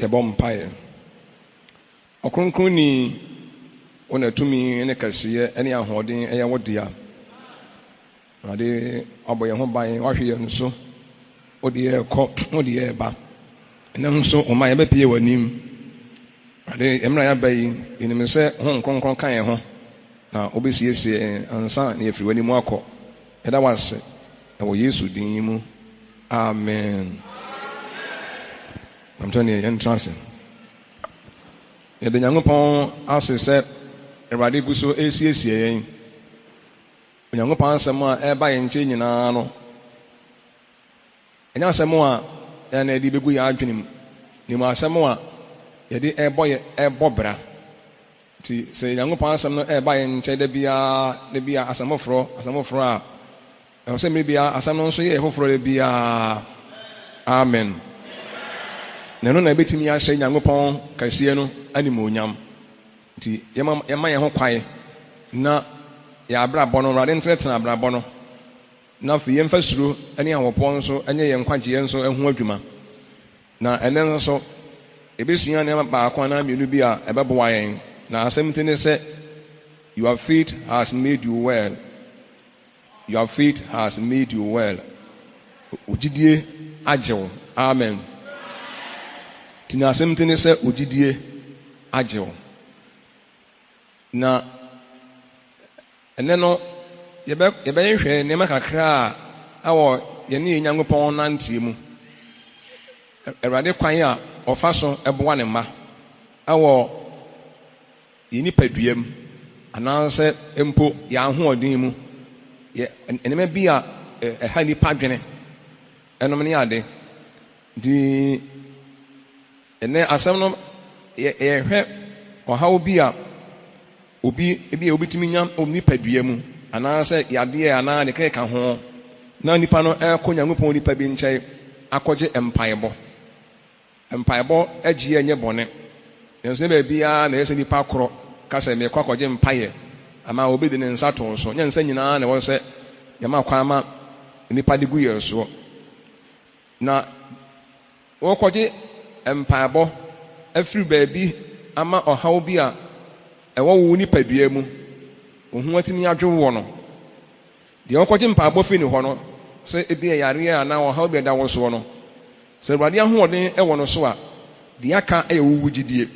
Yɛbɔ mpaeɛ. Ɔkronkronni wɔn atumi ne kɛseɛ ne ahoɔden ɛyɛ wo dea. Awurade abɔ yɛn ho ban, wahwɛ yɛn so. Wode yɛn kɔ, wode yɛn ba. Ɛnɛ nso ɔma yɛbɛpie w'anim. Awurade mmerɛ yɛaba yi, yɛnim sɛ ho nkronkron ka yɛn ho. Na wobɛsiesie yɛn ansa na yɛfiri w'anim akɔ. Yɛda wo ase ɛwɔ Yesu din mu. Amen. Amtɔne yɛn tena ase. Yɛde Nyankopɔn ase sɛ Awurade gu so esiesie yɛn. Onyankopɔn asɛm a ɛba yɛn nkyɛn nyinaa no. Ɛnyɛ asɛm a yɛn na yɛde begu yɛn adwene mu. Ne mu asɛm a yɛde ɛbɔ bra. Nti sɛ Nyankopɔn asɛm no ɛba yɛn nkyɛn da biara asɛm foforɔ a ɛwɔ sɛ mmere biara asɛm no nso yɛ foforɔ da biara. Amen. Na ɛno na ɛbɛtumi ahyɛ Nyankopɔn kɛseɛ no animuonyam. Nti yɛma yɛn ho kwae na yɛabrabɔ no Awurade ntenatena abrabɔ no na afei yɛmfa suro ne ahopɔ nso ɛnyɛ yɛn nkwagyeɛ nso ho adwuma. Na ɛnɛ nso ɛbɛsua nneɛma baako anaa mmienu bi a ɛbɛboa yɛn. Na asɛm nti ne sɛ your faith has made you well. Your faith has made you well. Ogyidie agye wo. Amen. Nti na asɛm nti ne sɛ ogyidie agye wo. Na ɛnɛ no yɛbɛhwɛ nneɛma kakra a ɛwɔ yɛne Nyankopɔn nanteɛ mu. Awurade kwan a ɔfa so ɛboa ne mma ɛwɔ yɛn nipadua mu anaasɛ mpo yɛn ahoɔden mu. Nneɛma bi a ɛha nipa dwene ɛnom ne ade. Nti ɛnɛ asɛm no yɛhwɛ ɔhaw bi a obitumi nya nipadua mu anaasɛ yadeɛ anaa ne keka ho na nipa no ɛkɔ Nyankopɔn nipa bi nkyɛn akɔgye mpaebɔ. Mpaebɔ agye ɛnyɛ bɔne. Nanso ne baabiara na ɛsɛ nipa korɔ kasɛ mekɔ akɔgye mpaeɛ ama obi de ne nsa to so. Nyɛ nsa nyinaa na ɛwɔ sɛ yɛma kwan ma nipa de gu yɛn soɔ. Na wɔkɔgye mpaebɔ afiri baabi ama ɔhaw bi a ɛwɔ wo nipadua mu ohun atimi adwo wɔ no. Deɛ wɔkɔgye mpaebɔ fi ne hɔ no sɛ ebi ɛyare a na ɔhaw bi ɛda wɔ soɔ no. Sɛ Awurade ahoɔden ɛwɔ no so a deɛ aka ɛyɛ wo gyidie.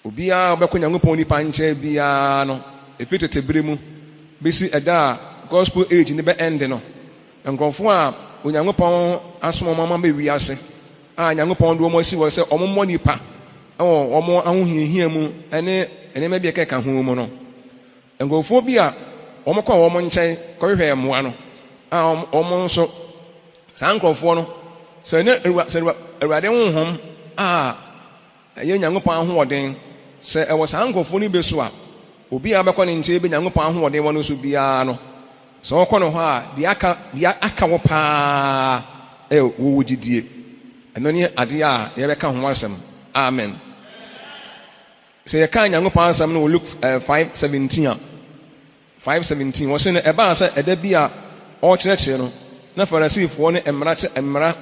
Obiara ɔbɛkɔ Nyankopɔn nipa nkyɛn biara no ɛfiri tetebere mu bɛsi ɛda a gospel age ne bɛ end no. Nkurɔfoɔ a Onyankopɔn asoma ɔmo ama bɛwi ase a Nyankopɔn de ɔmo asi wɔ sɛ ɔmo mmɔ nipa ɛwɔ ɔmo ahohiahia mu ɛne nneɛma bi a ɛkeka ho mu no. Nkurɔfoɔ bi a ɔmo kɔ wɔn nkyɛn kɔhwehwɛ mmoa no a ɔmo nso saa nkurɔfoɔ no sɛ Awurade honhom a ɛyɛ Nyankopɔn ahoɔden sɛ ɛwɔ saa nkurɔfoɔ no bi so a obiara bɛkɔ ne nkyɛn bi Nyankopɔn ahoɔden wɔ no so biara no sɛ ɔkɔ no hɔ a deɛ aka wɔ paa ɛyɛ wɔwɔ gyidie. Ɛno ne adeɛ a yɛbɛka ho asɛm. Amen. Sɛ yɛka Nyankopɔn asɛm no wɔ Luke 5:17 a 5:17 wɔ se no ɛbaa sɛ ɛda bi a ɔrekyerɛkyerɛ no na Farisifoɔ ne mmara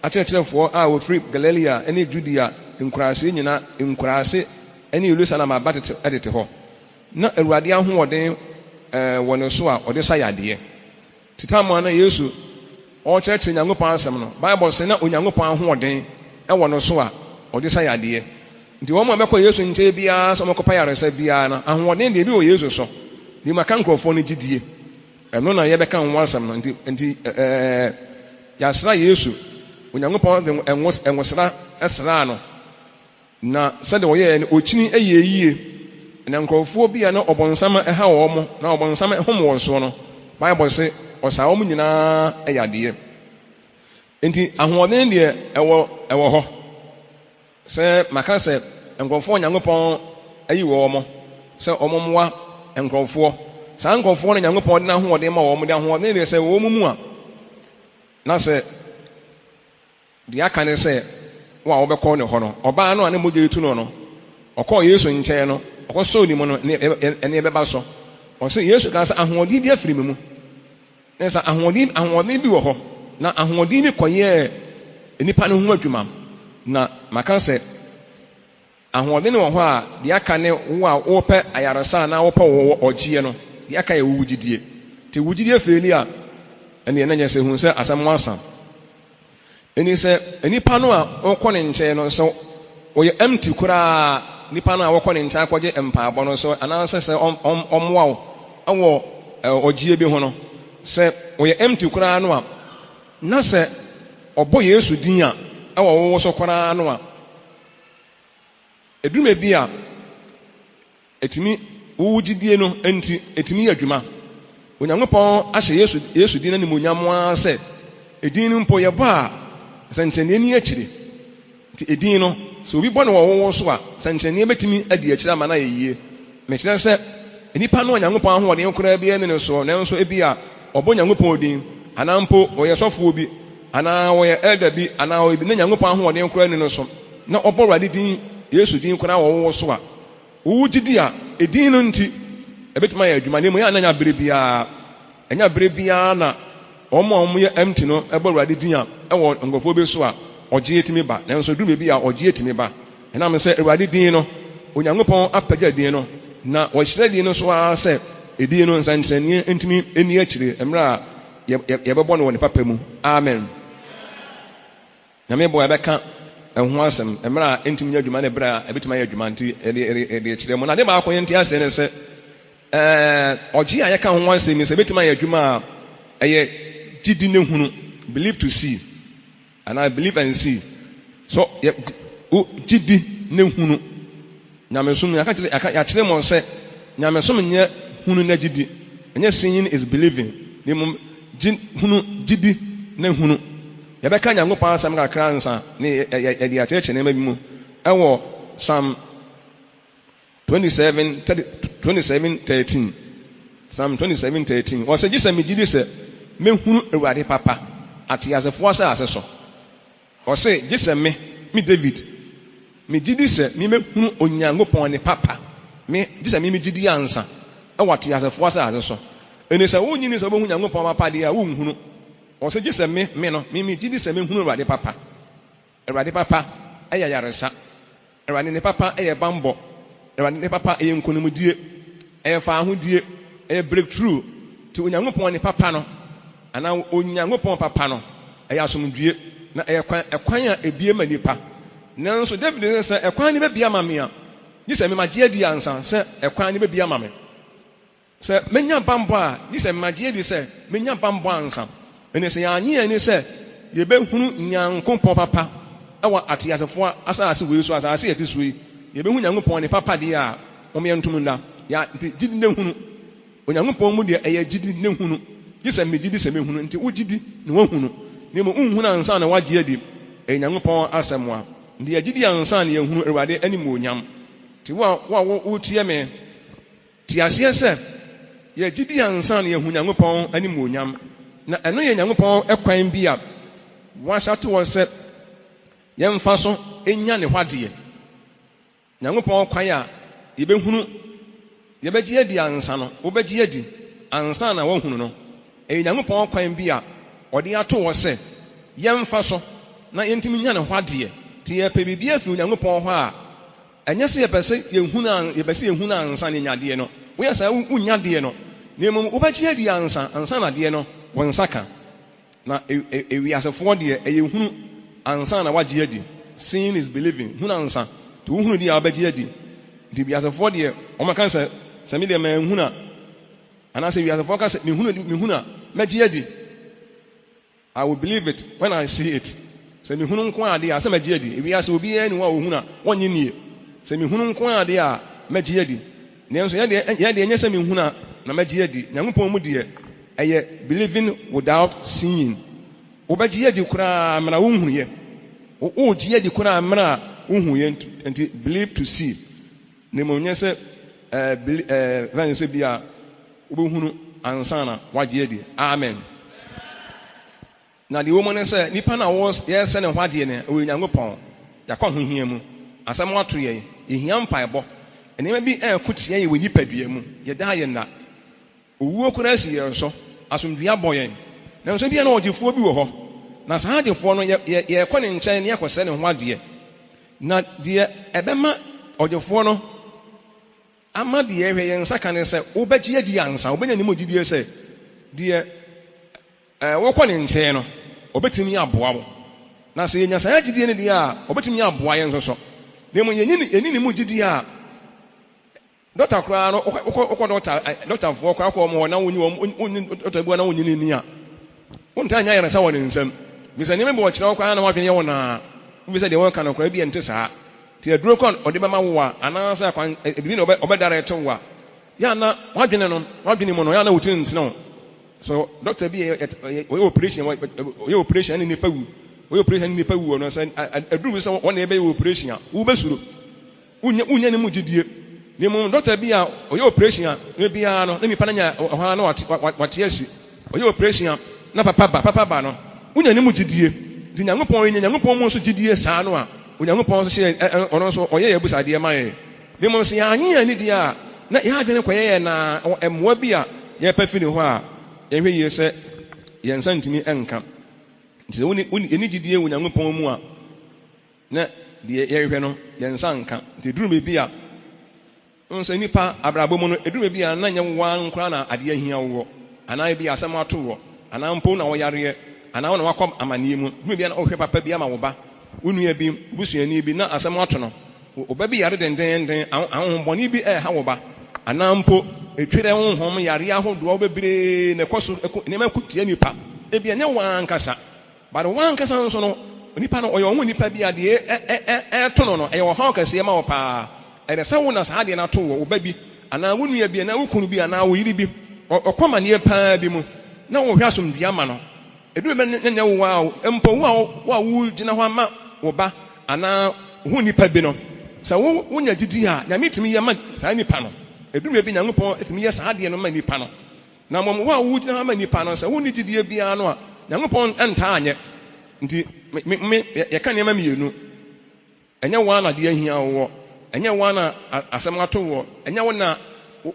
akyerɛkyerɛfoɔ a wɔfiri Galilea ne Judea nkuraase nyinaa nkuraase ne Yerusalem aba tete hɔ. Na Awurade ahoɔden wɔ ne so a ɔde sa yadeɛ. Titamu na Yesu ɔrekyerɛkyerɛ Nyankopɔn asɛm no Bible sɛ na Onyankopɔn ahoɔden wɔ no so a ɔde sa yadeɛ. Nti wɔn a bɛkɔ Yesu nkyɛn biara sɛ ɔmɔkɔpa yaresa biara no ahoɔden deɛ bi wɔ Yesu so. Deɛ maka nkurɔfoɔ no gyidie. Ɛno na yɛbɛka ho asɛm no. Nti yɛasra Yesu Onyankopɔn de ɛnwosra ɛsraa no. Na sɛdeɛ wɔyɛɛ no okyini ɛyɛ yie. Na nkurɔfoɔ bi a na ɔbɔnsam ɛha wɔn na ɔbɔnsam ɛhom wɔn so no Bible sɛ ɔsaa wɔn nyinaa ɛyɛ adeɛ. Nti ahoɔden deɛ ɛwɔ hɔ. Sɛ maka sɛ nkurɔfoɔ Nyankopɔn ayi wɔ wɔn sɛ wɔn mmoa nkurɔfoɔ. Saa nkurɔfoɔ no Nyankopɔn de n'ahoɔden ma wɔn de ahoɔden deɛ sɛ wɔn mu a na sɛ deɛ aka ne sɛ wo a wɔbɛkɔ ne hɔ no ɔbaa no a ne mogya etu no ɔkɔɔ Yesu nkyɛn no ɔkɔsɔɔ ne mu no ɛne ɛbɛba so. Ɔsɛ Yesu ka sɛ ahoɔden bi afiri me mu. Ne sɛ ahoɔden bi wɔ hɔ na ahoɔden bi kɔyɛɛ nipa no ho adwuma. na maka sɛ ahoɔden wɔ hɔ a deɛ aka ne wo a wopɛ ayaresa na wopɛ wo ɔgyeɛ no deɛ aka yɛ wo gyidie te wo gyidie fɛli a ɛne ɛna nyɛ sɛ hu sɛ asɛm asa ɛni sɛ nipa no a ɔkɔ ne nkyɛn no sɛ ɔyɛ empty koraa nipa no a wɔkɔ ne nkyɛn akɔgye mpaabɔ no so anaasɛ sɛ ɔmmoa wo ɛwɔ ɔgyeɛ bi ho no sɛ ɔyɛ empty koraa no a na sɛ ɔbɔ Yesu din a ɛwɔ wo so koraa no a edume bi a etimi wo gyidie no enti etimi yɛ adwuma Onyankopɔn ahyɛ Yesu din na nimonyam a sɛ edin no mpo yɛ bɔ a sɛnkyɛnni ani akyire nti edin no sɛ obi bɔ no wɔ wo so a sɛnkyɛnni betimi adi akyire ama na yɛ yie mekyerɛ sɛ nipa no Onyankopɔn ahoɔden koraa bi ne so nanso ebi a ɔbɔ Onyankopɔn din anaa mpo ɔyɛ sɔfoɔ bi anaa ɔyɛ elder bi anaa obi ne Onyankopɔn ahoɔden koraa ne so na ɔbɔ Awurade din Yesu din koraa wɔ wo so a wo gyidi a edin no nti ebetumi ayɛ adwuma ne mu yɛ ananya bere biara ɛnya bere biara na ɔmo yɛ empty no ɛbɔ Awurade din a ɛwɔ ngɔfoɔ bi so a ɔgye etimi ba nanso dume bi a ɔgye etimi ba ɛnam sɛ Awurade din no Onyankopɔn apagya din no na wɔhyerɛ din no so a sɛ edin no nsankyerɛnne ntimi eni akyire mmerɛ a yɛbɛbɔ no wɔ ne papa mu amen nyame bɔ yɛbɛka ɛho asɛm mmerɛ a ntimi nyɛ adwuma ne berɛ a ebetumi ayɛ adwuma nti ɛde akyerɛ mu na de baako yɛ nti asɛ ne sɛ ɔgye a yɛka ho asɛm ni sɛ ebetumi ayɛ adwuma a ɛyɛ gyidi ne hunu believe to see anaa believe and see so gyidi ne hunu nyamesom yɛakyerɛ mo sɛ nyamesom nyɛ hunu na gyidi ɛnyɛ seeing is believing ne mu hunu gyidi ne hunu yɛbɛka Nyankopɔn asɛm kakra nsa ne yɛde akyerɛkyerɛ nneɛma bi mu ɛwɔ Psalm 27:13 Psalm 27:13 wɔsɛ gye sɛ megyidi sɛ mehunu Awurade papa ate asefoɔ asase so ɔsɛ gye sɛ me David megyidi sɛ mehunu Onyankopɔn ne papa me gye sɛ megyidi ansa ɛwɔ ate asefoɔ asase so ɛne sɛ wonyini sɛ wobɛhu Nyankopɔn papa deɛ a wonhunu ɔsɛ gye sɛ me no megyidi sɛ mehunu Awurade papa ɛyɛ yaresa Awurade ne papa ɛyɛ bambɔ Awurade ne papa ɛyɛ nkonimdie ɛyɛ faahodie ɛyɛ breakthrough ti Onyankopɔn ne papa no ana Onyankopɔn papa no ɛyɛ asomdwie na ɛyɛ kwan a ebie ma nipa nanso David ne sɛ ɛkwan ne bebia ma me a gye sɛ memagye adi ansa sɛ ɛkwan ne bebia ma me sɛ menya bambɔ a gye sɛ memagye adi sɛ menya bambɔ ansa ɛne sɛ yɛanye ani sɛ yɛbɛhunu Nyankopɔn papa ɛwɔ ateasefoɔ asase wei so asase yɛte so yi yɛbɛhu Nyankopɔn ne papa deɛ a ɔmyɛ ntom nda gyidi ne hunu Onyankopɔn mu deɛ ɛyɛ gyidi ne hunu gye sɛ megyidi sɛ mehunu nti wogyidi ne wahunu ne mu nhunu ansa na wagye adi ɛyɛ Nyankopɔn asɛm a nti yɛgyidi ansa na yɛhunu Awurade animuonyam nti wo a wotie me te aseɛ sɛ yɛgyidi ansa na yɛhunu Nyankopɔn animuonyam na ɛno yɛ Nyankopɔn ɛkwan bi a wahyɛ to wɔ sɛ yɛmfa so enya ne hwadeɛ Nyankopɔn kwan a yɛbɛhunu yɛbɛgye adi ansa no wobɛgye adi ansa na wahunu no ɛyɛ Nyankopɔn kwan bi a ɔde ato wɔ sɛ yɛmfa so na yɛntimi nya ne hwadeɛ nti yɛpɛ biribi afiri Nyankopɔn hɔ a ɛnyɛ sɛ yɛpɛ sɛ yɛhunu ansa ne nyadeɛ no woyɛ sɛ wonya deɛ no na mmom wobɛgye adi ansa na deɛ no wɔn nsa ka na ewiasefoɔ deɛ ɛyɛ hunu ansa na wagye adi seeing is believing hunu ansa to wohunu deɛ a wobɛgye adi nti wiasefoɔ deɛ ɔmaka sɛ me deɛ manhunu a anaasɛ wiasefoɔ ka sɛ mehunu a mɛgye adi I will believe it when I see it sɛ mehunu nko adeɛ a sɛ mɛgye adi ewiase obiara ni hɔ a wɔhunu a wɔnye nie sɛ mehunu nko adeɛ a mɛgye adi nanso yɛdeɛ ɛnyɛ sɛ mehunu a na mɛgye adi Nyankopɔn mu deɛ ɛyɛ believing without seeing wobɛgye adi koraa mmara wohunu yɛ wogye adi koraa mmara wohunu yɛ nti believe to see ne mo nyɛ sɛ vɛn sɛ bia wobɛhunu ansa na wagye adi amen na deɛ wɔ mu ne sɛ nipa na yɛsɛ ne ho adeɛ ne ɔyɛ Nyankopɔn yɛakɔ ho hia mu asɛm ato yɛn yɛhia mpaebɔ nneɛma bi ɛɛko tia yɛ wɔ nipadua mu yɛda yɛ nna owuo koraa si yɛn so asomdua bɔ yɛn nanso bia na ɔgyefoɔ bi wɔ hɔ na saa agyefoɔ no yɛkɔ ne nkyɛn ne yɛkɔsɛ ne ho adeɛ na deɛ ɛbɛma ɔdwofoɔ no ama deɛ ɛhwɛ yɛn nsa ka ne sɛ wobɛgye adi ansa wobɛnya ne mu gyidie sɛ deɛ wokɔ ne nkyɛn no ɔbɛtumi aboa wo na sɛ yɛnya saa gyidie no deɛ a ɔbɛtumi aboa yɛn nso so na mmom yɛni ne mu gyidie a dɔkta koraa no wokɔ dɔktafoɔ koraa kɔ ɔmo hɔ na wonyi dɔkta bua na wonyi ne ni a wontaa nya yɛresa wɔ ne nsam bisa nneɛma bi wɔkyerɛ wo koraa na woadwene yɛ wo naa wobisa deɛ wɔka no koraa bi ɛnte saa nti aduro kɔ ɔde bɛma wo a anaasɛ bibi na ɔbɛdara ɛte wo a yɛ na woadwene mu no yɛ na wotiri ntena wo so dɔkta bi ɔyɛ operation ne nipa wu ɔyɛ operation ne nipa wu no sɛ aduro bi sɛ wɔn na ɛbɛyɛ operation a wobɛsuro wonya ne mu gyidie ne mu dɔkta bi a ɔyɛ operation a ne biara no ne nipa no nya ɔhɔ na wate asi ɔyɛ operation a na papa ba no wonya ne mu gyidie nti nyankopɔn mu nso gyidie saa no a onyankopɔn nso hyɛ ɔno nso ɔyɛ yɛ abusadeɛ ma yɛ ne mu nso yɛanye yɛn ne deɛ a na yɛadwene kɔyɛ yɛ na mmoa bi a yɛpɛ fi ne hɔ a yɛhwɛ yie sɛ yɛn nsa ntumi nka nti sɛ yɛne gyidie wɔ nyankopɔn mu a na deɛ yɛhwɛ no yɛn nsa nka nti duru baabi a nso nipa abrabɔ mu no eduru baabi a na nyɛ waa nkora na adeɛ ahia wɔ anaa bi asɛm ato wɔ anaa mpo na wɔyareɛ anaa wɔn na wakɔ amanneɛ mu duru baabi a na ɔhwɛ papa bi ama wo ba wonua bi busuani bi na asɛm ato no ɔba bi yare dendenden ahohombɔne bi ɛha wo ba anaa mpo etwere honhom yare ahodoɔ bebree na ɛkɔ so nneɛma kutia nipa ebi ɛnyɛ wankasa but wankasa nso no nipa no ɔyɛ ɔmo nipa bi a deɛ ɛto no ɛyɛ ɔhaw kɛseɛ ma wɔ paa ɛdɛ sɛ wo na saa deɛ no ato wɔ ɔba bi anaa wonua bi anaa wokunu bi anaa wo yiri bi ɔkɔ amanneɛ paa bi mu na wɔhwɛ asomdua ma no eduru bɛ nyɛ wo a mpo wo a wogyina hɔ ama wo ba anaa ho nipa bi no sɛ wonya gyidi a nyame tumi yɛ ma saa nipa no eduru bi nyankopɔn tumi yɛ saa deɛ no ma nipa no na mmom wo a wogyina hɔ ama nipa no sɛ wonni gyidie biara no a nyankopɔn ntaa anyɛ nti yɛka nneɛma mmienu ɛnyɛ wo na deɛ ahia wɔ ɛnyɛ wo na asɛm ato wɔ ɛnyɛ wo na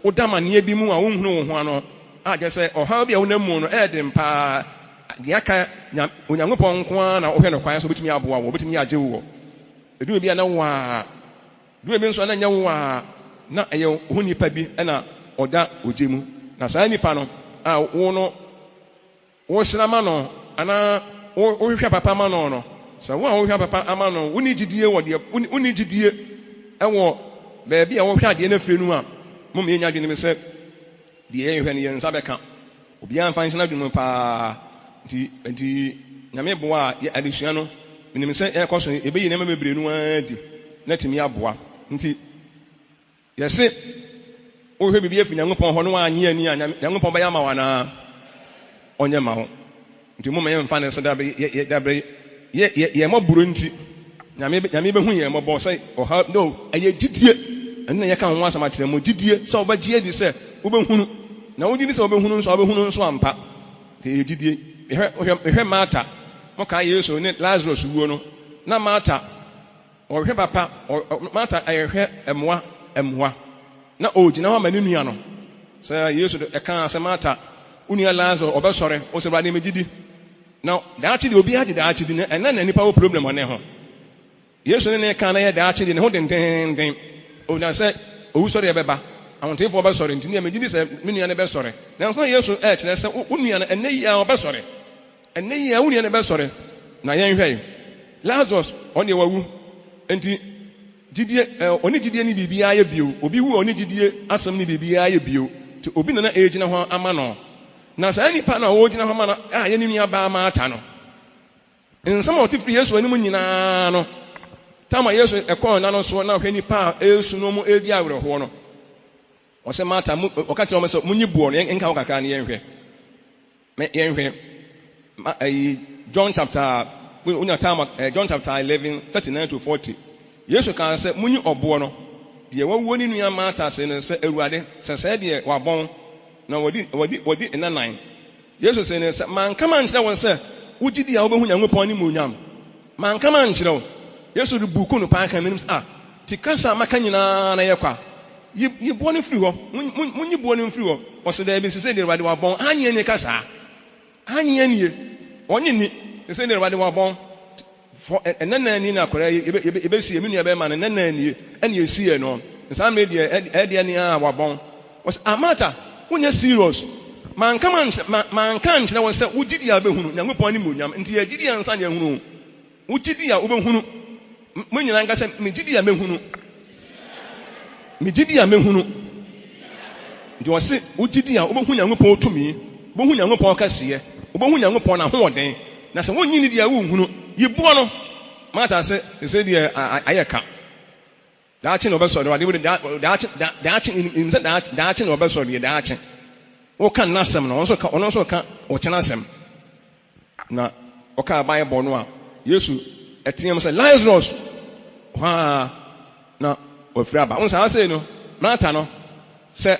woda amanneɛ bi mu a wonhunu wo ho ano a kyerɛ sɛ ɔhaw bi a wonam mu no ɛyɛden paa deɛ aka onyankopɔn nko ara na wohwɛ no kwan so wobɛtumi aboa wo wobɛtumi agye wo wɔ ɛduru bi a na wo a duru bi nso na nyɛ wo a na ɛyɛ ho nipa bi ɛna ɔda ogye mu na saa nipa no a wo no wosra ma no anaa wohwehwɛ papa ma no no sɛ wo a wohwehwɛ papa ama no woni gyidie wɔ deɛ woni gyidie ɛwɔ baabi a wohwɛ adeɛ no afiri no a mom yɛnya adwene mi sɛ deɛ yɛhwɛ no yɛn nsa bɛka obiara mfa nhyɛ adwene mu paa nti nyame boa a adesua no menim sɛ ɛkɔ so ɛbɛyi nneɛma bebree no ara di na tumi aboa nti yɛse wohwɛ biribi afi nyankopɔn hɔ no waanye ani a nyankopɔn bɛyɛ ama wo anaa ɔnyɛ ma ho nti moma yɛmfa ne sɛ dabrɛ yɛmmɔ buro nti nyame bɛhu yɛn mmɔbɔ sɛ ɔha no ɛyɛ gyidie ɛno na yɛka ho asɛm akyerɛ mu gyidie sɛ wobɛgye adi sɛ wobɛhunu na wogye sɛ wobɛhunu nso ampa nti ɛyɛ gyidie hwɛ Marta mokaa Yesu ne Lazarus wuo no na Marta ɔhwɛ papa Marta ɛyɛhwɛ mmoa na ɔgyina hɔ ma ne nua no sɛ Yesu ɛka sɛ Marta wo nua Lazarus ɔbɛsɔre wo sɛ Awurade megyidi na daakye de obiara gye daakye di ɛna na nipa wɔ problem ɔne ho Yesu ne ka na yɛ daakye de ne ho dendenden ɔna sɛ owusɔre yɛbɛba ahotefoɔ bɛsɔre nti ne megyidi sɛ me nua no bɛsɔre nanso Yesu ɛkyerɛ sɛ wo nua no ɛnɛ yi a ɔbɛsɔre ɛnɛ yi a wo nua no bɛsɔre na yɛnhwɛ Lazarus ɔne wawu nti gyidie ɔne gyidie ne biribiara yɛ bio obi wu ɔne gyidie asɛm ne biribiara yɛ bio nti obi na ɛgyina hɔ ama no na saa nipa no a wɔgyina hɔ ama no a yɛ ne nua baa Marta no nsɛm a ɔte firi Yesu anim nyinaa no tama Yesu ɛkɔɔ na no so na ɔhwɛ nipa a ɛsu no mu ɛdi awerɛhoɔ no ɔsɛ Marta ɔka kyerɛ ɔmo sɛ munyi boɔ no yɛnka wo kakra ne yɛnhwɛ John chapter 11 39 to 40 Yesu ka sɛ munyi ɔboɔ no deɛ wawuo ne nua Marta sɛ no sɛ Awurade sɛ sɛ deɛ wabɔn na wɔdi nnanan Yesu sɛ no sɛ mankama nkyerɛ wɔn sɛ wogyidi a wobɛhu Nyankopɔn ne mu nyam mankama nkyerɛ wo Yesu de buku no paa kan nim sɛ ti kasa maka nyinaa na yɛ kwa yi boɔ no firi hɔ munyi boɔ no firi hɔ ɔsɛ dɛ bi sɛ deɛ Awurade wabɔn anyɛ ne kasa anyɛ nie ɔnye ni sɛ deɛ Awurade wabɔn for and then na akora ebe si emi nua be ma ne nana ni ene esi e no nsa me de ni a wabon was amata wonya serious man kan nkyerɛ wɔ sɛ wogidi a bɛhunu Nyankopɔn ne monyam nti yɛ gidi ansa ne ehunu wogidi a wobɛhunu mo nyina nka sɛ me gidi a mehunu nti wɔ se wogidi a wobɛhu Nyankopɔn tumi wobɛhu Nyankopɔn kɛseɛ wobɛhu Nyankopɔn na hoɔden na sɛ wonyi ni dia wonhunu yibuo no mata sɛ deɛ ayɛka daakye na ɔbɛsɔre wade wode daakye na ɔbɛsɔre daakye woka nasɛm no ɔno nso ka ɔkyena asɛm na ɔka Bible no a Yesu ɛteɛm sɛ Lazarus hɔ na ɔfiri aba wonsa asɛ no Martha no sɛ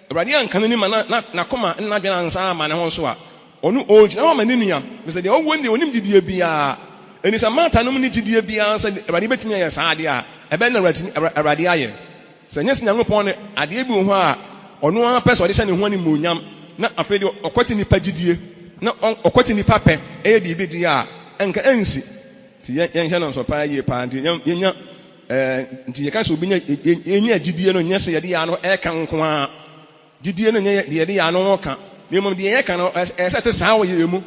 Awurade anka no ni ma na koma na dwena ansa ama ne ho so a ɔno ɔgyina hɔ ma ne nua mesɛ deɛ ɔwɔ ndi onim gyidie biara ɛni sɛ Martha no mu ne gyidie biara sɛ Awurade bɛtumi ayɛ saa adeɛ a ɛbɛn na Awurade ayɛ sɛ nyɛ sɛ Nyankopɔn ne adeɛ bi wɔ hɔ a ɔno ara pɛ sɛ ɔde hyɛ ne ho ne monyam na afei de ɔkɔte nipa gyidie na ɔkɔte nipa pɛ ɛyɛ biribi di a ɛnka ɛnsi nti yɛnhyɛ no nso paa yie paa nti yɛnya nti yɛka sɛ obi yɛnya gyidie no nyɛ sɛ yɛde yɛ ano ɛka nko a gyidie no nyɛ yɛde yɛ ano ho ka na mmom deɛ yɛka no ɛsɛ te saa wɔ yɛ mu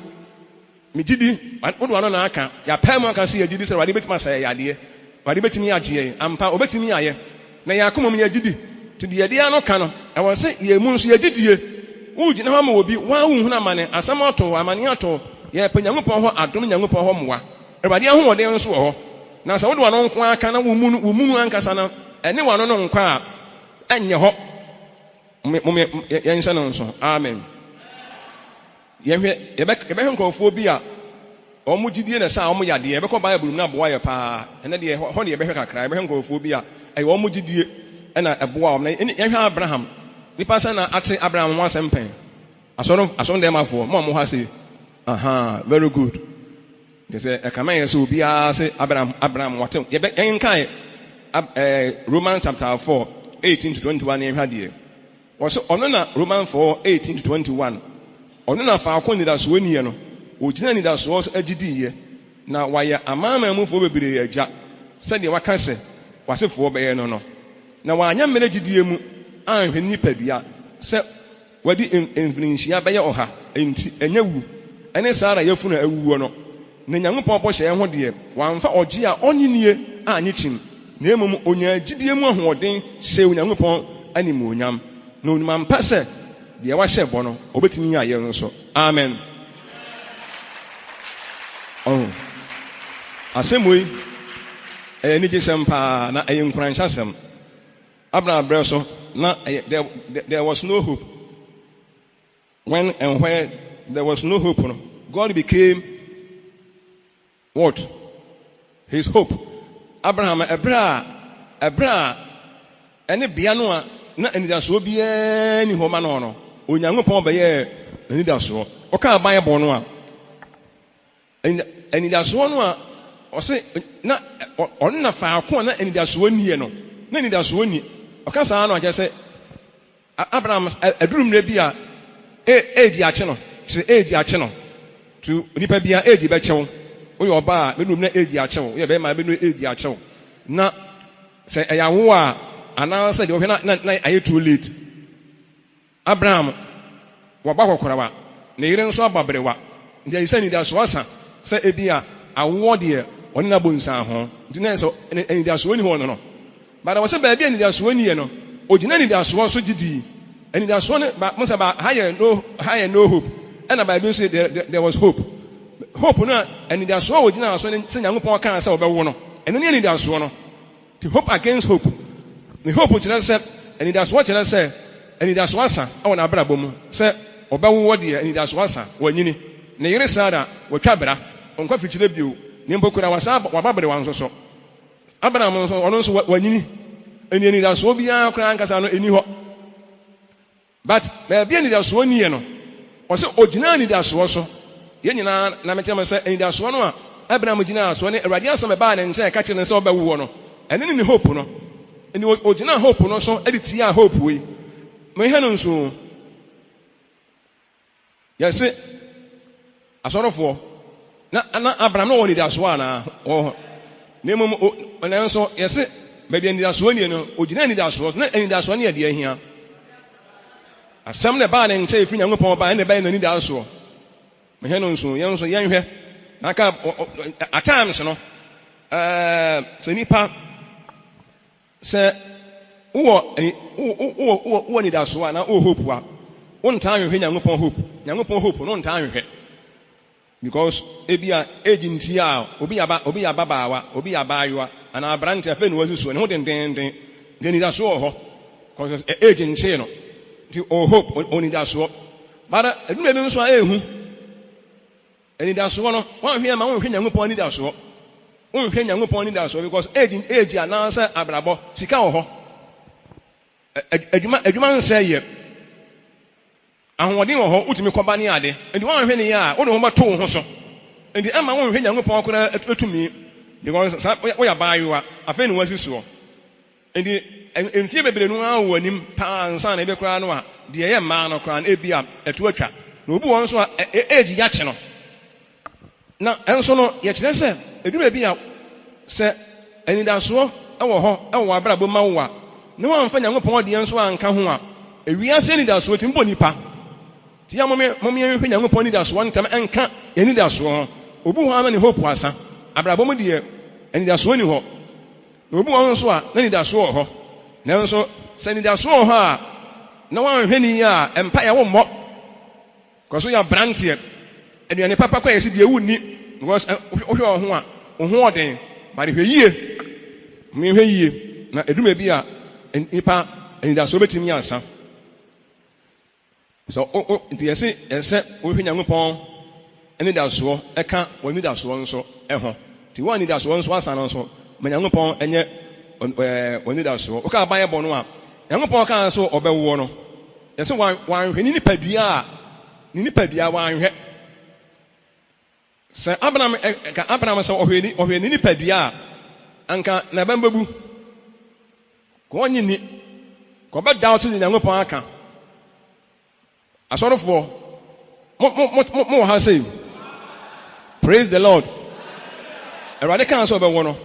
me gyidi wode wano na aka yɛapɛ mu aka sɛ yɛgyidi sɛ Awurade bɛtumi asɛ yɛ adeɛ Awurade bɛtumi agye yɛn ampa obɛtumi ayɛ na yɛ akoma mu yɛgyidi nti deɛ yɛde ano ka no ɛwɔ sɛ yɛ mu nso yɛgyidie wogyina hɔ ma wɔ bi woahunu amane asɛm ato amane ato yɛpɛ Nyankopɔn hɔ adom Nyankopɔn hɔ mmoa Awurade ahoɔden nso wɔ hɔ na sɛ wode wano nko aka na wo mu ankasa no ɛne wano no nkɔ a ɛnyɛ hɔ yɛnhyɛ no nso amen yɛbɛhwɛ nkurɔfoɔ bi a ɔmo gyidie na sɛ a ɔmo yadeɛ yɛbɛkɔ Bible mu na aboa yɛ paa ɛnɛ deɛ hɔ ne yɛbɛhwɛ kakra yɛbɛhwɛ nkurɔfoɔ bi a ɛyɛ ɔmo gyidie ɛna ɛboa ɔmo na yɛhwɛ Abraham nipa sɛ na ate Abraham ho asɛm pɛn asɔre dɛmafoɔ mo a mo ha se very good sɛ ɛkama yɛ sɛ obiara sɛ Abraham wɔte yɛnkae Romans chapter 4 18-21 yɛhwɛ adeɛ wɔsɛ ɔno na Romans 4 18-21 ɔno na faako nidasoɔ niɛ no ogyina nidasoɔ so agyidiiɛ na wayɛ amanamanmufoɔ bebree agya sɛdeɛ waka sɛ wasefoɔ bɛyɛ no na wanyɛ mmerɛ gyidie mu anhwɛ nipadua sɛ wadi mfirinhyia bɛyɛ 100 enti ɛnyɛ wu ɛne saa na yɛfunu awuo no na Nyankopɔn bɔhyɛ ho deɛ wamfa ɔgye a ɔnyinie anye kyim na mmom onya gyidie mu ahoɔden hyɛ Nyankopɔn animuonyam na onima mpa sɛ deɛ wahyɛ bɔ no obetumi ayɛ nso amen asɛm yi ɛyɛ nigye sɛm paa na ɛyɛ nkuranhyɛsɛm Abraham brɛ so na there was no hope when and where there was no hope no God became what? His hope. Abraham ɛbrɛ a ɛne bea no a na anidasoɔ biara ni hɔ ma no Onyankopɔn bɛyɛ anidasoɔ ɔka Bible no a anidasoɔ no a ɔse na ɔno na faako a na anidasoɔ nie no na anidasoɔ ni ɔka saa no akyɛ sɛ Abraham adurum mmerɛ bi a age akye no sɛ age akye no to nipa bia age bɛkyɛw woyɛ ɔba a bɛnum na age akyew woyɛ bɛrima bɛnum age akyew na sɛ ɛyɛ awo a anaasɛ deɛ wɔhwɛ na ayɛ too late Abraham wɔba kɔkɔrawa ne yere nso aba berewa nti ayi sɛ nidasoɔ asa sɛ ebi a awoɔ deɛ ɔne na bɔ nsa ho nti na sɛ nidasoɔ ni hɔ no bada wɔ sɛ baabi a nidasoɔ ni yɛ no ogyina nidasoɔ so gyidii nidasoɔ no mo sɛ ba ha yɛ no hope ɛna baabi nso there was hope no anidasoɔ a ogyina so sɛ Nyankopɔn kaa sɛ ɔbɛwo no ɛno ne anidasoɔ no the hope against hope ne hope kyerɛ sɛ anidasoɔ kyerɛ sɛ anidasoɔ asa ɛwɔ n'abrabɔ mu sɛ ɔbɛwo deɛ anidasoɔ asa wɔanyini ne yere Sara wɔtwa bra ɔnkɔ fikyire bio ne mpo kura waba bere wan so Abraham nso ɔno nso wɔanyini ɛni anidasoɔ biara koraa ankasa no ɛni hɔ but baabi anidasoɔ nie no ɔsɛ ogyina anidasoɔ so yɛn nyinaa na mɛkyerɛ sɛ anidasoɔ no a Abraham gyina asoɔ ne Awurade asɛm ɛbaa ne nkyɛn ɛka kyerɛ ne sɛ ɔbɛwo no ɛne ne hope no ɛni ogyina hope no so ɛde tia hope wei mehwɛ no nso yɛse asɔrɔfoɔ na Abraham no woni da so ana oh ne mum nanso yese ba bia ni da so ni no ogina ni da so na ni da so ne ye de ahia asɛm ne ba ne nkyɛ efi Nyankopɔn ba ne ba ne ni da so me he no nso yen so yen hwɛ na ka at times no sɛ nipa sɛ wo ni da so ana o hope wa wo ntaa hwehwɛ Nyankopɔn hope no ntaa hwehwɛ because ebia agency a obi aba baawa obi aba aywa ana abrante afa ne wasusu ne ho den de ni da so ho because agency no ti o hope oni da so bara edum bi nso a ehu eni da so no wan hwe ma wan hwe Nyankopɔn ni da so wan hwe Nyankopɔn ni da so because age anansa abrabo sika wo ho adwuma nsa ye ahoɔden wɔ hɔ utumi kɔba ne ade enti wɔn ahwɛ ne ya wo de ho bato wo ho so enti ama wɔn hwɛ Nyankopɔn kora etumi because wo ya baayewa afɛ ne wasi so enti emfie bebre no awo anim pa ansa na ebe kora no a de ɛyɛ mmaa no kora na ebi a ɛto atwa na obi wɔn so a age ya kye no na enso no ye kyerɛ sɛ edwuma bi a sɛ anidasoɔ ɛwɔ hɔ ɛwɔ abrabɔ ma wo a ne wɔn amfa Nyankopɔn de enso anka ho a ewiase anidasoɔ tim bɔ nipa ti ya momye hwɛ Nyankopɔn anidasoɔ ntam enka anidasoɔ obi hɔ ama ne hope asa abrabɔ mu de anidasoɔ ni hɔ na obi wɔn nso a na anidasoɔ wɔ hɔ na nso sɛ anidasoɔ wɔ hɔ a na wɔn ahwɛ ni a empa yɛ wo mmɔ kɔso ya brantie aduane papa kwa yɛsi de ewu ni because wohwɛ wo ho a wo ho ɔden bare hwɛ yie me hwɛ yie na eduma bi a nipa anidasoɔ betimi asa so nti yɛse ɛsɛ wohwɛ Nyankopɔn anidasoɔ ɛka wɔn anidasoɔ nso ɛho ti wɔn anidasoɔ nso asa no nso ma Nyankopɔn ɛnyɛ wɔn anidasoɔ woka abayɛ bɔ no a Nyankopɔn ka so ɔbɛwo no yɛse wanhwɛ ni nipadua wanhwɛ sɛ Abraham sɛ ɔhwɛ ni nipadua a anka na bɛmbabu ko onyi ni ko ba doubt ni Nyankopɔn aka asɔrefoɔ mo ha say praise the Lord Awurade kan sɛ ɔbɛwɔ no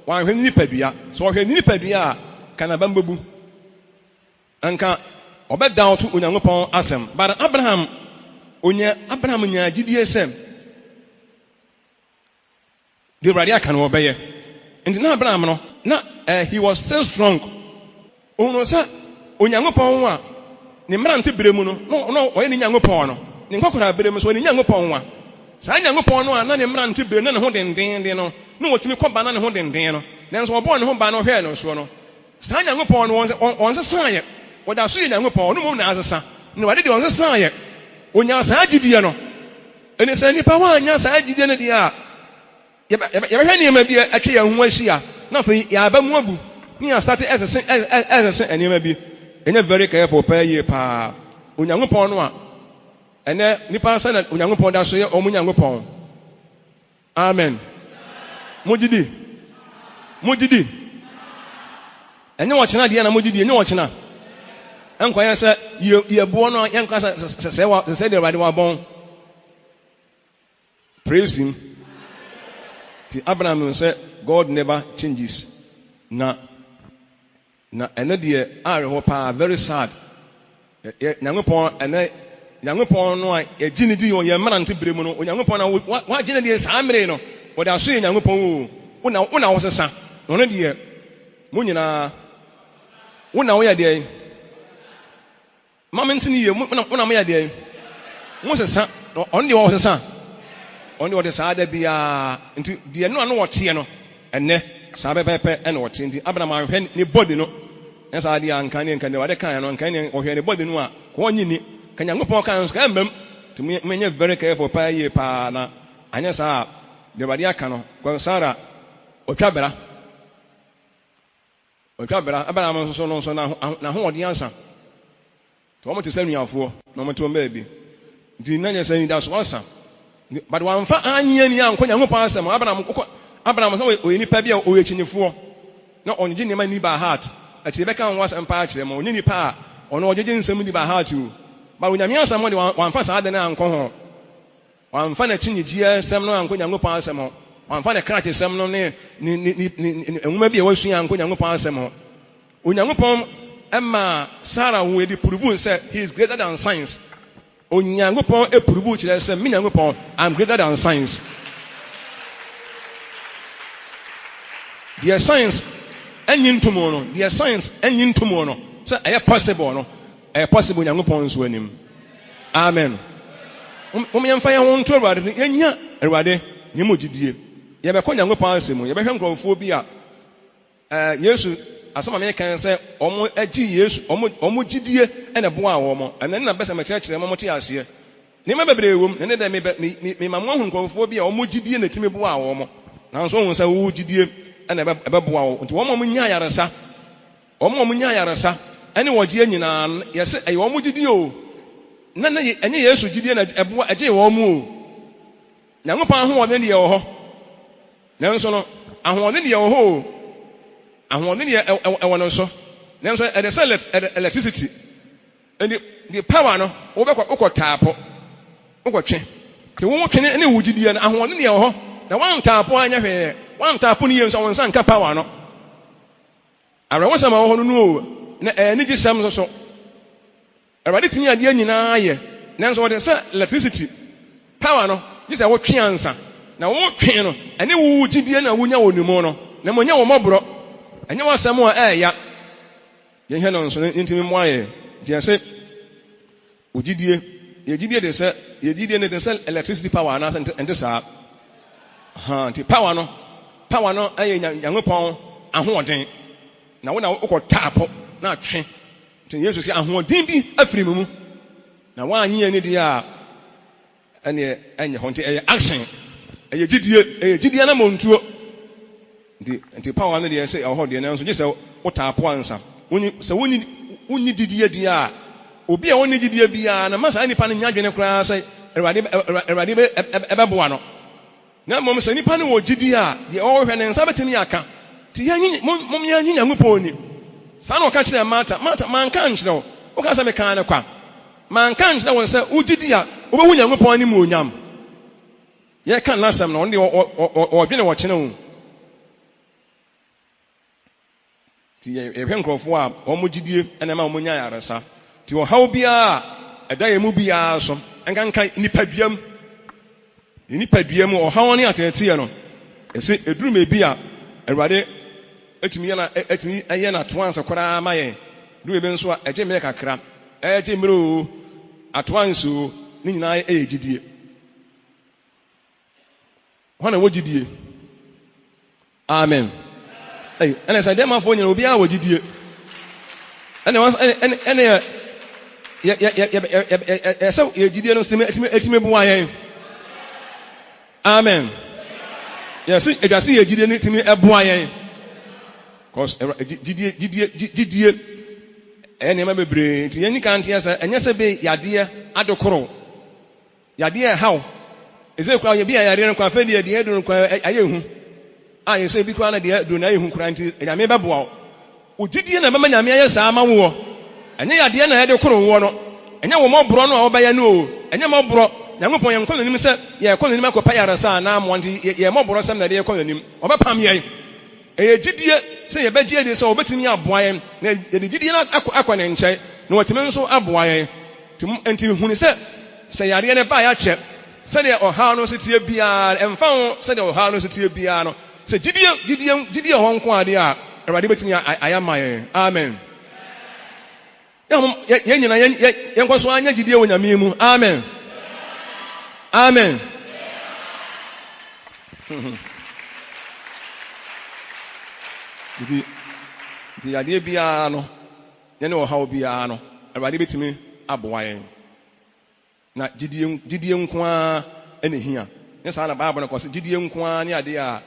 wanhwɛ ni nipadua so ɔhwɛ ni nipadua a kana bɛmbabu anka ɔbɛ doubt Onyankopɔn asɛm but Abraham nya gidie sɛ de Awurade aka no ɔbɛyɛ nti na Abraham no na he was still strong ono sɛ Onyankopɔn a ne mmerante bere mu no ɔyɛ ne Nyankopɔn no ne nkɔkora bere mu so ne Nyankopɔn a saa Nyankopɔn no a na ne mmerante bere na ne ho denden no na wɔtumi kɔba na ne ho denden no nanso ɔbɔ ne ho ba no hwɛ no so no saa Nyankopɔn no ɔnsesa yɛ wɔda so yɛ Nyankopɔn no mu na asesa ne wade de ɔnsesa yɛ onya saa gidie no ɛne sɛ nipa wa anya saa gidie no de a yɛbɛhwɛ nneɛma bi atwe yɛn ho ahyia na afei yɛaba mu abu ne yɛ start ɛsese nneɛma bi ɛnyɛ very careful paa yie paa Onyankopɔn no a ɛnɛ nipa sɛ na Onyankopɔn da so yɛ ɔmo Nyankopɔn amen mugidi ɛnyɛ wɔkyena deɛ na mugidi ɛnyɛ wɔkyena ɛnkɔyɛ sɛ yɛboɔ no yɛnka sɛ de Awurade wabɔn praise him ti Abraham sɛ God never changes na ɛno deɛ ayɛ hɔ paa very sad Nyankopɔn no a yɛgye ne di yɛ mmerante bere mu no Onyankopɔn na wagye ne deɛ saa mmere no wɔde aso yɛ Nyankopɔn wo na wo sesa na ɔno deɛ mo nyinaa wo na woyɛ deɛ mama ntini yie wo na moyɛ deɛ mo sesa ɔno deɛ wɔ sesa ɔno deɛ ɔde saa da biara nti deɛ no a no wɔteɛ no ɛnɛ saa bɛpɛpɛ ɛna wɔte nti Abraham ahwɛ ne body no ɛsa deɛ anka ne wade kan no anka ne ɔhwɛ ne body no a ko ɔnyi ni ka Nyankopɔn kan so ka mmam to menyɛ very careful paa yie paa na anyɛ saa deɛ wade aka no kɔ Sara ɔtwa bra Abraham nso no nso na ho ɔde ansa to wɔn te sɛ nuafoɔ na wɔn te wɔn baabi nti na nyɛ sɛ ni da so ansa but wɔamfa anyɛ ni ankɔ Nyankopɔn asɛm Abraham sɛ ɔyɛ nipa bi a ɔyɛ kyinifoɔ na ɔnyegye nneɛma ni ba heart akyire bɛka ho asɛm paa kyerɛ ma ɔnyɛ nipa a ɔno ɔgyegye nsɛm ni ba heart o but Onyame asɛm de wɔamfa saa de no ankɔ ho wamfa na chinyijia sem no anko Nyankopɔn asɛm ho wamfa na krake sem no ne nwoma bi a wasua anko Nyankopɔn asɛm ho Onyankopɔn Emma Sarah we di prove say he is greater than science. Onyankopɔn e prove kyerɛ sɛ me Nyankopɔn I'm greater than science. The science enyin tomo no, the science enyin tomo no. Say ɛyɛ possible no. Ɛyɛ possible Nyankopɔn nso anim. Amen. Yɛmfa yɛn ho nto Awurade yɛnya Awurade nyɛmo gidie. Yɛbɛkɔ Nyankopɔn asɛm mu. Yɛbɛhwɛ nkurɔfoɔ bi a Yesu asama me kan say omo agi Yesu omo gidie ena boa wo ena na besa me kyerɛkyerɛ mo te ase ne ma bebre wom ne de me ma mo hu nkorofo bi a omo gidie na timi boa wo na so hu say wo gidie ena ebe boa wo nti wo mo nya yaresa omo nya yaresa ene wo gie nyina yese ayi omo gidie o na enye Yesu gidie na eboa agi wo mo o Nyankopɔn ho wo ne ye wo ho nanso no ahoɔden ne ye wo ho ahoɔden yɛ ɛwɔ no so nanso ɛde sɛ electricity and the power no wobɛkɔ ukɔ taapo ukɔtwe te wo twe ne wo gidie no ahoɔden yɛ wɔ hɔ na wan taapo anya hwɛ wan taapo ne yɛ nso wɔn nsa nka power no awɛ wo sama wɔ hɔ no na ɛni gi sam so awɛde tini adeɛ nyinaa yɛ nanso wɔde sɛ electricity power no gi sɛ wo twe ansa na wo twe no ɛne wo gidie na wo nya wɔ nimu no na mo nya wɔ mɔborɔ enye wasɛm a ɛya yɛhwɛ no nso ntimi mo ayɛ deɛ sɛ ogidie yɛgidie de sɛ yɛgidie ne de sɛ electricity power na sɛ saa nti power no ɛyɛ Nyankopɔn ahoɔden na wo na wokɔ taapo na atwe nti Yesu sɛ ahoɔden bi afiri mu na woanyɛ ne deɛ a ɛne ɛnyɛ hɔ nti ɛyɛ action ɛyɛ gidie na montuo nti power no deɛ sɛ ɛwɔ deɛ nanso gye sɛ wotaapo ansa sɛ wonni didie deɛ a obi a wonni didie biara na masa nipa no nya adwene koraa sɛ Awurade ɛbɛboa no na mmom sɛ nipa no wɔ gidie a deɛ ɔwɔhwɛ ne nsa bɛtumi aka nti yɛnyi Nyankopɔn ni saa na ɔka kyerɛ Martha manka nkyerɛ wo woka sɛ mekaa ne kwa manka nkyerɛ wo sɛ wogidi a wobɛhu Nyankopɔn anim onyam yɛka nnasɛm no ɔno deɛ ɔdwene wɔkyene wo yɛhwɛ nkurɔfoɔ a wɔn gidie ɛna ma wɔn nya yaresa ti ɔhaw biara ɛda yɛn mu biara so nkanka nipaduam ɔhaw ne atɛteɛ no ɛsɛ eduruma bi a Awurade etumi ɛyɛ na toanse koraa ma yɛn duruma bi nso a ɛgye mmerɛ kakra ɛgye mmerɛ o atoanse o ne nyinaa ɛyɛ gidie wɔn na wɔ gidie amen. ɛna sɛ dɛm afɔ nyina obiara wɔ gidie ɛna yɛsɛ yɛgidie no ɛtumi boa yɛn amen yɛsɛ adwase yɛgidie no ɛtumi ɛboa yɛn cause gidie ɛyɛ nneɛma bebree nti yɛnni ka nteɛ sɛ ɛnyɛ sɛ be yadeɛ adokoro yadeɛ ɛhaw ɛsɛ kora yɛbi a yadeɛ no kora afɛ deɛ deɛ ɛdo no kora ayɛ hu a yɛsɛ bi kora na deɛ do na ayɛ hu kora nti nyame bɛboa wo gidie na bɛma nyame ayɛ saa ma wo ɛnyɛ yadeɛ na yɛde koro wo no ɛnyɛ wo mɔborɔ no a wɔbɛyɛ no o ɛnyɛ mɔborɔ Nyankopɔn yɛnkɔ n'anim sɛ yɛkɔ n'anim akɔpa yaresa anaa mmoa nti yɛ mɔborɔ sɛm na yɛde yɛkɔ n'anim ɔbɛpam yɛn ɛyɛ gidie sɛ yɛbɛgye adi sɛ wɔbɛtumi aboa yɛn na yɛde gidie no akɔ ne nkyɛn na wɔtumi nso aboa yɛn nti hunu sɛ yadeɛ no ba yɛakyɛ sɛdeɛ ɔhaw no so tie biara ɛmfa ho sɛdeɛ ɔhaw no so tie biara no sɛ gidie hɔ nko adeɛ a Awurade bɛtumi ayɛ ma yɛn amen yɛn nyina yɛnkɔ so anya gidie wɔ Nyame mu amen amen nti yadeɛ biara no yɛne ɔhaw biara no Awurade bɛtumi aboa yɛn na gidie nko a ɛna hia ne saa na Bible no kɔ sɛ gidie nko a ne adeɛ a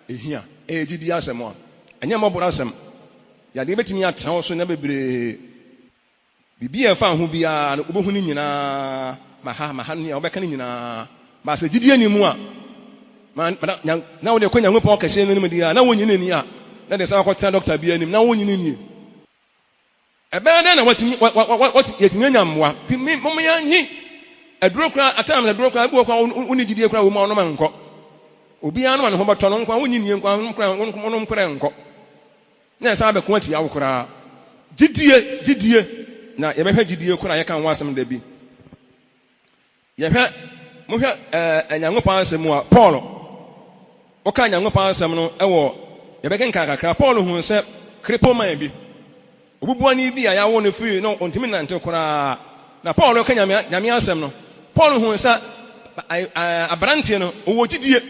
ehia ɛyɛ gidie asɛm a ɛnyɛ mɔborɔ asɛm yadeɛ bɛtumi atena so na bebree bibi a ɛfa ho biara no wobɛhu ne nyinaa maha ne a wobɛka ne nyinaa ba sɛ gidie ni mu a na wode kɔ Nyankopɔn kɛseɛ no anim deɛ na wonyini ni a na de sɛ wakɔtena doctor bi anim na wonyini ni ɛbɛyɛ dɛn na yɛtumi anya mmoa nti mommyɛnye aduro kura atam aduro kura bi wo kwa uni gidie kura wo ma ono man nko obi anu an ho beto no nkwa wonyi nie nkwa ono nkra nko na sa be ko ati yawo kura gidie na ye behwe gidie kura ye kan wasem da bi ye hwe mo hwe Nyankopɔn asem a Paul o ka Nyankopɔn asem no ewo ye be kenka kakra Paul hu se kripo man bi obubuani bi a yawo no fi no ontimi nante kura na Paul o ka nyame asem no Paul hu se abrante no owo gidie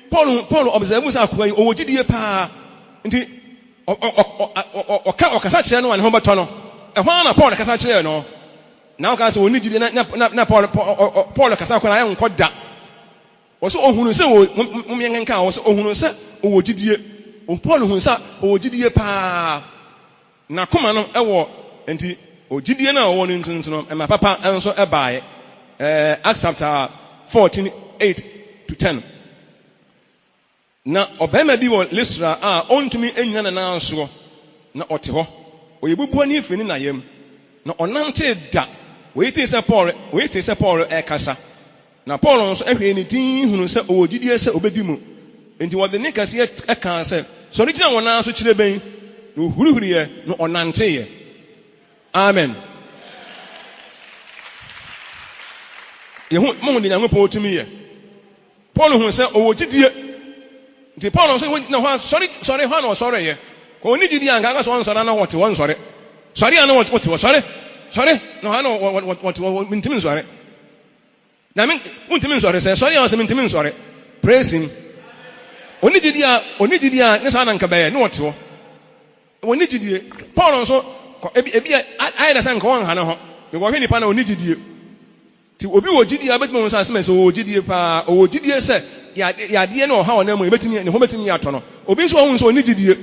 Paul observe sa akwa owo gidie pa nti okasa kire no an ho beto no ehwa na Paul kasa kire no na o ka se oni gidie na Paul kasa kwa na nkoda wo so ohunu se wo myengenka wo so ohunu se owo gidie Paul hu se owo gidie pa na koma no ewo nti ogidie na owo no ntintin no ema papa enso ebaaye Acts chapter 14:8-10 na obema bi wo Lystra a ontumi enyina na nanso na ote ho oyebubu ani fini na yam na onante da oyite se Paul ekasa na Paul nso ehwe ni din hunu se ogidie se obedi mu enti wo de ne kase eka se so ri gina wona so kire ben na ohuruhuriye no onante ye amen yehu mo de Nyankopɔn otumi ye Paul hu se ogidie nti Paul nso na ho sorry ho na sorry ye ko ni gidie anga ka so nsora na wote won sorry sorry ana wote sorry no ha no wote ntimi sorry na me ntimi sorry say sorry ana se ntimi sorry praise him oni gidie ne sa na nka baye ne wote wo oni gidie Paul nso ebi ai na san ka won ha na ho me wo hwe nipa na oni gidie ti obi wo gidie abetimo nso aseme se wo gidie pa wo gidie se ya de no ha wona mu ebetimi ne ho betimi ato no obi nso ohun so oni gidie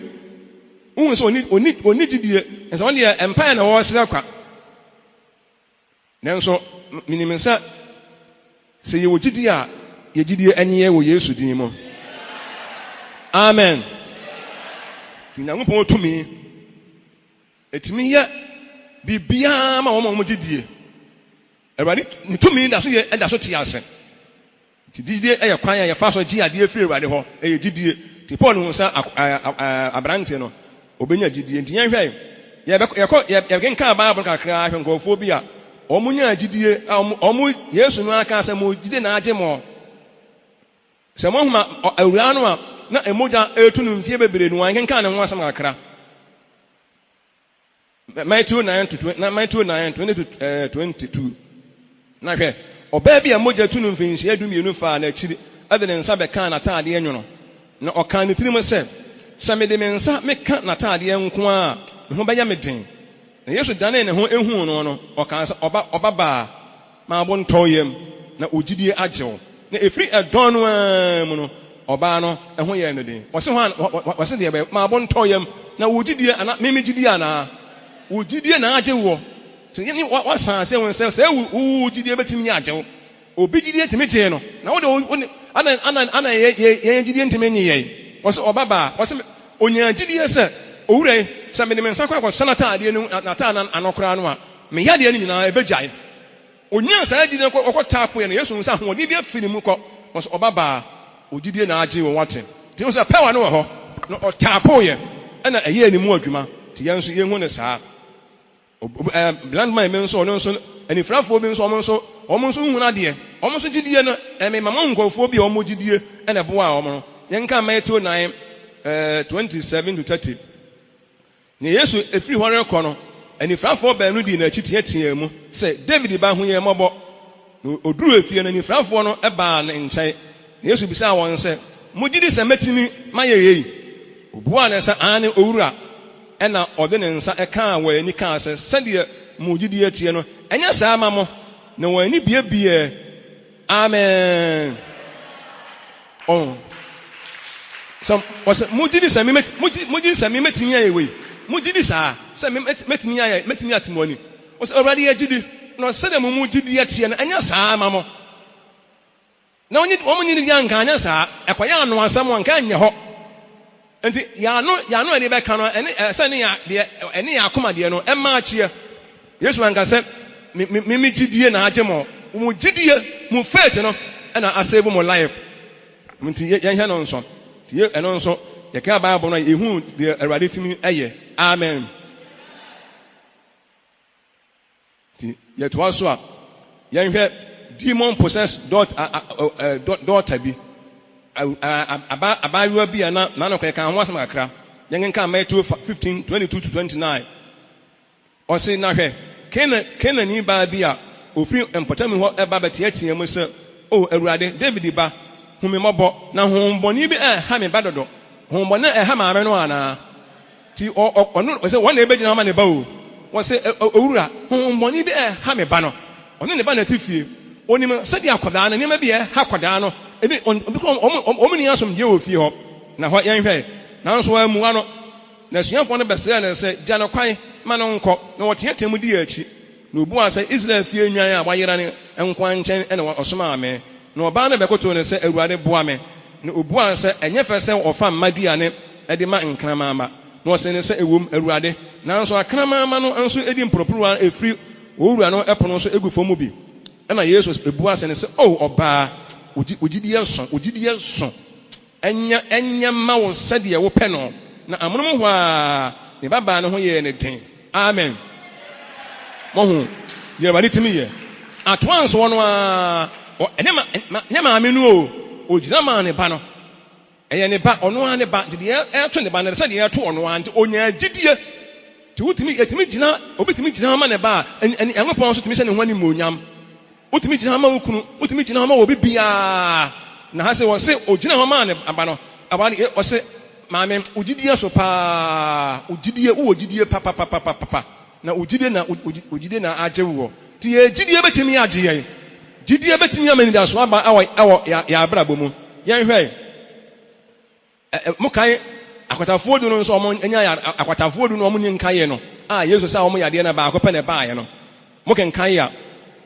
ohun so oni gidie enso on de empire na wo se kwa nanso minimisa se ye wo gidie a ye gidie anye wo Yesu din mu amen ti Nyankopɔn otumi etimi ye bibia ma wo mo gidie Ewade ni tumi da so ti ase ti gidie eye kwan ya fa so gi ade afiri Ewade ho eye gidie ti Paul hu sa abrante no obenya gidie nti yen hwɛ ye genka Bible kakra hwɛ nkofo bi a omunya gidie omu Yesu no aka se mo gidie na age mo se mo huma awura no a na emoja etunu mfie bebere no wan genka na ho asam kakra Matthew 9:20-22 na hwɛ ɔbaa bi a mogya tunu mfinhyia adumienu fa na akyiri ade ne nsa bɛka na taade enwono na ɔka ne tirim sɛ mede me nsa meka na taade nko a me ho bɛyɛ me den na Yesu dane ne ho ehu no ɔka sɛ ɔba baa ma abo ntɔ yam na ogidie agyew na efiri ɛdɔn no mu no ɔbaa no ɛho yɛ no den wɔse deɛ bɛ ma abo ntɔ yam na ogidie ana meme gidie ana ogidie na agye wo so yeni wasan se won se ogidie betimi agye wo obi gidie timi gye no na wo de ana ye gidie ntimi nyi ye wo se obaba wo se onya gidie se owure se me nsa kwa sanata ade no nata anokora no a me yade ni nyina ebegyae onya sa gidie okɔtapo ye no Yesu nsa ho ni bi afiri mu kɔ wo se obaba ogidie na agye wo wate ti wo se power no wo ho no ɔtapo ye ana ɛyɛ ni mu adwuma ti yɛn so yɛn hu ne saa landman men so no so anifrafo bi so omo nso hu na de omo nso gidie no me mama nkofo bi omo gidie na boa omo no yenka Matthew 9:27-30 ne Yesu efiri hore kɔ no anifrafo ba no di na akitiatia mu sɛ David ba ho yɛ mɔbɔ no oduru efie no anifrafo no ba ne nkyɛn Yesu bisa wɔn sɛ mo gidi sɛ metimi mayɛ yei obua na sɛ ane owura ɛna ɔde ne nsa ɛka wɔ ani ka sɛ sɛdeɛ mo gidie tie no ɛnyɛ saa ma mo na wɔn ani biebie amen so wɔsɛ mo gidi sɛ metimi ayɛ wei mo gidi saa sɛ metimi atemɔni wɔsɛ Awurade yɛ gidi na sɛdeɛ mo gidie tie no ɛnyɛ saa ma mo na wɔn nyini deɛ nka ɛnyɛ saa ɛkɔyɛ ano asɛm wɔn nka nyɛ hɔ enti yano ene bɛka no ɛsɛ ne ya de ɛne ya akoma de no ɛma akyie Yesu anka sɛ me gidie na agye mo mu gidie mu faith no na asave mu life nti yɛhɛ no nso tie ɛno nso yɛka Bible no ehu de Awurade timi ɛyɛ amen ti yɛtoa so a yɛhwɛ demon possessed daughter bi abayewa bi na no kweka ho asɛm kakra yɛnkenka Matthew 15:22-29 ɔse na hwɛ Kenani ba bi a ofiri mpɔtami hɔ ɛba bɛteatea mu sɛ o Awurade David ba humi mɔbɔ na hombɔne bi ɛha me ba dodo hombɔne ɛha maame no ana ti ɔno ɔsɛ wɔn na ebegyina ma ne ba o wɔsɛ owura hombɔne bi ɛha me ba no ɔne ne ba na ti fie onim sɛde akɔdaa no nneɛma bi ɛha akɔdaa no ebi ɔmo ni asom gye wɔ fie hɔ na hɔ yɛnhwɛ nanso amuwa no na suafoɔ no bɛsrɛ no sɛ gya no kwan ma no nkɔ na wɔteatea mu di akyi na obu a sɛ Israel fie nwan a wayera ne nkwa nkyɛn ɛna ɔsoma ame na ɔbaa no bɛkoto ne sɛ Awurade boa me na obu a sɛ ɛnyɛ fɛ sɛ ɔfa mma duane ɛde ma nkramama na ɔsɛ ne sɛ ɛwom Awurade nanso akramama no nso ɛdi mporoporowa ɛfiri owura no ɛpono so ɛgu fam bi ɛna Yesu ebu ase ne sɛ o ɔbaa ogyidie so ɛnyɛ ma wo sɛdeɛ wopɛ no na amonom hɔ a ne babaa no ho yɛ ne den amen mohu yɛ Awurade timi yɛ atoa nso wɔ no a ɛnyɛ maame no o ogyina maa ne ba no ɛyɛ ne ba ɔno a ne ba nti deɛ ɛto ne ba no sɛdeɛ ɛto ɔno a nti onya gyidie nti obitumi gyina ma ne ba a Nyankopɔn nso tumi sɛ ne ho animuonyam wotumi gyina ma wo kunu wotumi gyina ma wo bibiaa na ha sɛ wɔse ogyina hɔ maa ne aba no aba no wɔse maame ogyidie so paa ogyidie wo ogyidie papa na ogyidie na agye wo ti ye gyidie betimi agye yɛn gyidie betimi amani da so aba awɔ yɛ abrabɔ mu yɛn hwɛ mo kan akwatafoɔ du no nso ɔmo anya akwatafoɔ du no ɔmo nyi nkae no a Yesu sɛ ɔmo yadeɛ na baako pɛ na baayɛ no mo kan kan ya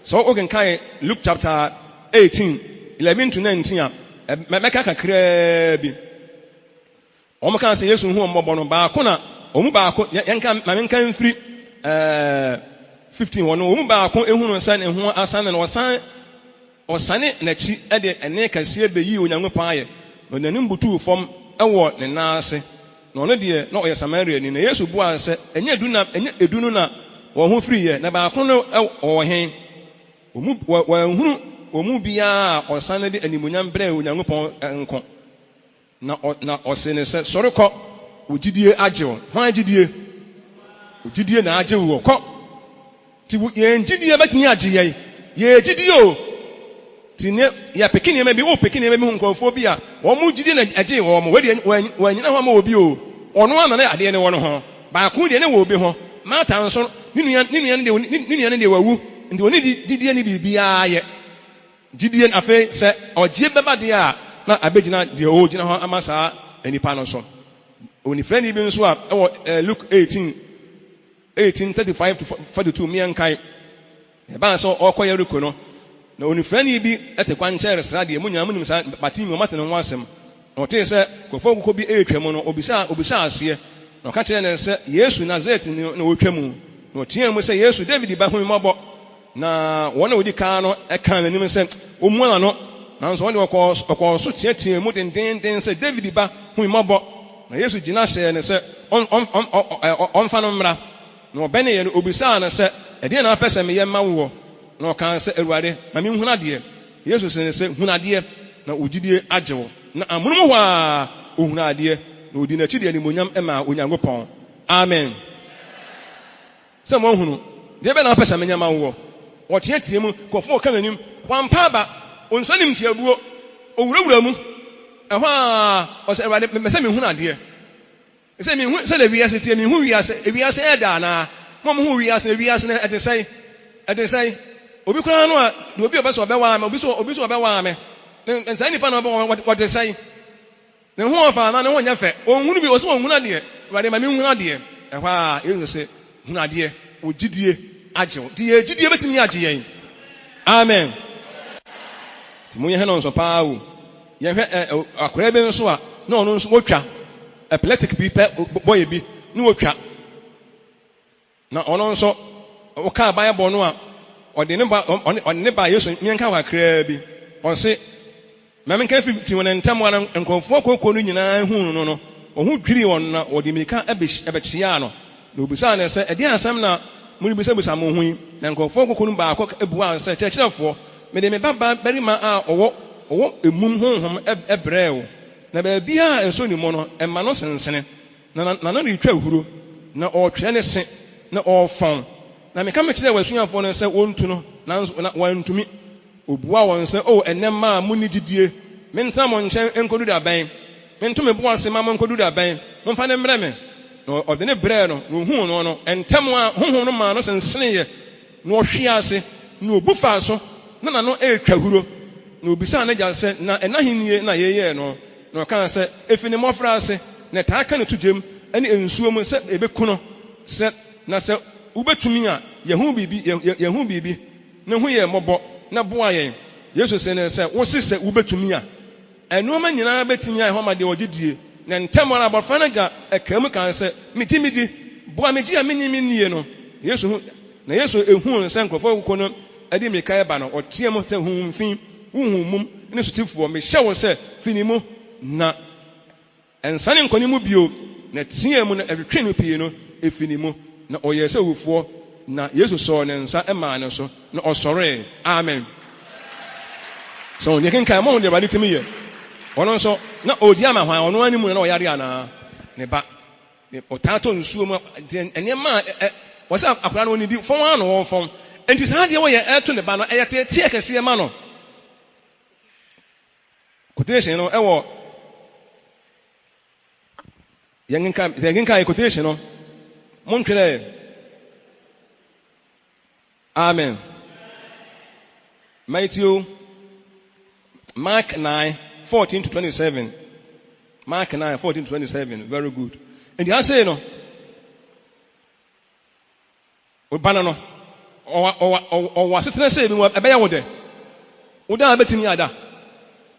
so o kan kan Luke chapter 18:11-19 a mɛka kakra bi ɔmo kan sɛ Yesu hu ɔmo bɔ no baako na ɔmo baako yɛnka ma menka mfiri 15 wɔ no ɔmo baako ehunu nsa ne ho asan na ɔsane n'akyi ɛde ɛne kɛseɛ bɛyi Onyankopɔn ayɛ na n'anim butuu fam ɛwɔ ne nan ase na ɔno deɛ na ɔyɛ Samaria ni na Yesu bua sɛ ɛnyɛ edu no na wɔn ho firi yɛ na baako no ɔwɔ hen wɔn hunu biara ɔsan de animuonyam brɛ Onyankopɔn nko na ɔse ne sɛ sɔre kɔ ogyidie agye wo hwan ogyidie na agye wo kɔ ti yɛn gyidie bɛtumi agye yɛ gyidie o ti ne yɛ peke nneɛma bi wo peke nneɛma bi ho nkurɔfoɔ bi a wɔn mu gyidie na agye wɔn mo wɔanyina hɔ ma obi o ɔno ana na adeɛ ne wɔ no ho baako deɛ ne wɔ obi ho Martha nso ne nua ne deɛ wawu nti oni gyidie ne biribiara yɛ gyidie afei sɛ ɔgye bɛba deɛ a na abegyina deɛ ɔgyina hɔ ama saa anipa no so onifrani bi nso a ɛwɔ Luke 18:35-42 miɛnkae ɛbaa sɛ ɔkɔ Yeriko no na onifrani bi ɛte kwankyɛn resra deɛ mu nyinaa mu nim saa Bartimeo ɔmate ne ho asɛm na ɔtee sɛ kɔfɔ kokɔ bi ɛretwa mu no obisa aseɛ na ɔka kyerɛ ne sɛ Yesu Nazaret na ɔtwa mu na ɔteɛ mu sɛ Yesu David ba hu mmɔbɔ na wɔn a wɔdi kan no ɛka n'anim sɛ ɔmua no nanso wɔn de ɔkɔɔ so teatea mu dendenden sɛ David ba hu mmɔbɔ na Yesu gyina hyɛ ne sɛ ɔmfa no mmra na ɔbɛne yɛ no obisaa no sɛ ɛdeɛ na apɛ sɛ meyɛ mma wo na ɔka sɛ Awurade ma me nhunu adeɛ Yesu sɛ ne sɛ hunu adeɛ na ogyidie agye wo na amonom hɔ a ohunu adeɛ na odi n'akyi deɛ animuonyam ɛma Onyankopɔn amen sɛ mo hunu deɛ bɛ na apɛ sɛ menyɛ mma wo wɔteatea mu kɔfo ɔka n'anim wampa aba ɔnso anim tiabuo owurawura mu ɛhɔ a ɔsɛ Awurade mɛsɛ mehunu adeɛ sɛ mehu sɛ de wiase tie mehu wiase ɛda anaa mo ho wiase no ɛte sɛe obi koraa no a na obi ɔbɛsɛ ɔbɛwaa me obi so ɔbɛwaa me nsa nipa na wɔte sɛe ne ho ɔfa na ne ho nyɛ fɛ ɔnhunu bi ɔsɛ ɔnhunu adeɛ Awurade ma mehunu adeɛ ɛhɔ a Yesu sɛ hunu adeɛ ogyidie agye wo nti yɛgyidie bɛtumi agye yɛn amen nti monyɛ hɛ no nso paa o yɛhwɛ akwaraa bi nso a na ɔno nso wɔtwa epileptic bi pɛ bɔyɛ bi ne wɔtwa na ɔno nso wɔka Bible no a ɔde ne ba Yesu mienka kakraa bi ɔse mamenka fi wɔn ntam wa nkurɔfoɔ kokɔ no nyinaa hu no ɔho dwiri wɔn na ɔde mirika ɛbɛkyia no na obisa ne sɛ ɛde asɛm na muribisa mo ho yi na nkurɔfoɔ kokɔ no baako ebuaa sɛ kyerɛkyerɛfoɔ mede me baba barima a ɔwɔ emum honhom ɛbrɛɛ wo na baabi a ɛso ne mu no ɛma no sensene na no retwa ahuro na ɔtwɛ ne se na ɔfɔn na meka mekyerɛ wasuafoɔ no sɛ wɔntu no nanso na wɔntumi obua wɔn sɛ ɛnɛ ma mu ni gidie mentena mo nkyɛn enkodu da bɛn mento me bo ase ma mo nkodu da bɛn momfa ne mbrɛ me na ɔde ne brɛ no na ohuu no ɛntɛm a honhom no ma no sensene yɛ na ɔhwe ase na obu fa so na no ɛtwa huro na obisa ne gya sɛ na ɛnahinie na yɛyɛ no na ɔka sɛ efi ne mmɔfra ase na taa ka ne to gyem ɛne nsuo mu sɛ ebeku no sɛ na sɛ wobɛtumi a yɛhu biribi ne ho yɛ mmɔbɔ na boa yɛn Yesu sɛ ne sɛ wosi sɛ wobɛtumi a ɛnoɔma nyinaa bɛtumi a ɛhɔ ma deɛ ɔgye die na ntɛm ara abɔfra no gya ɛkaa mu kan sɛ medi boa megye a mennie no Yesu ehuu sɛ nkurɔfoɔ kokɔ no ɛde mmirika ɛba no ɔteɛ mu sɛ humfi wohu mum ne sotifoɔ mehyɛ wo sɛ fini mu na ɛnsane nkɔne mu bio na teɛ mu na ɛtwetwe no pii no efini mu na ɔyɛ sɛ wufoɔ na Yesu sɔɔ ne nsa ɛmaa ne so na ɔsɔree amen so ne kenkan mo de ba ne timi yɛ ɔno nso na odi ama hwan ɔno animu na ɔyare ana ne ba ne ɔtato nsuo mu ɛnɛma wɔsɛ akora no onidi fɔn ano wɔn fɔn enti saa deɛ wɔyɛ ɛto ne ba no ɛyɛ tie kɛseɛ ma no quotation no ɛwɔ yɛn kenkan quotation no mo ntwere amen Mark 9:14-27 Mark 9:14-27 very good and I say no obana no o setena say bi ɛbɛyɛ wo de wo da betimi ada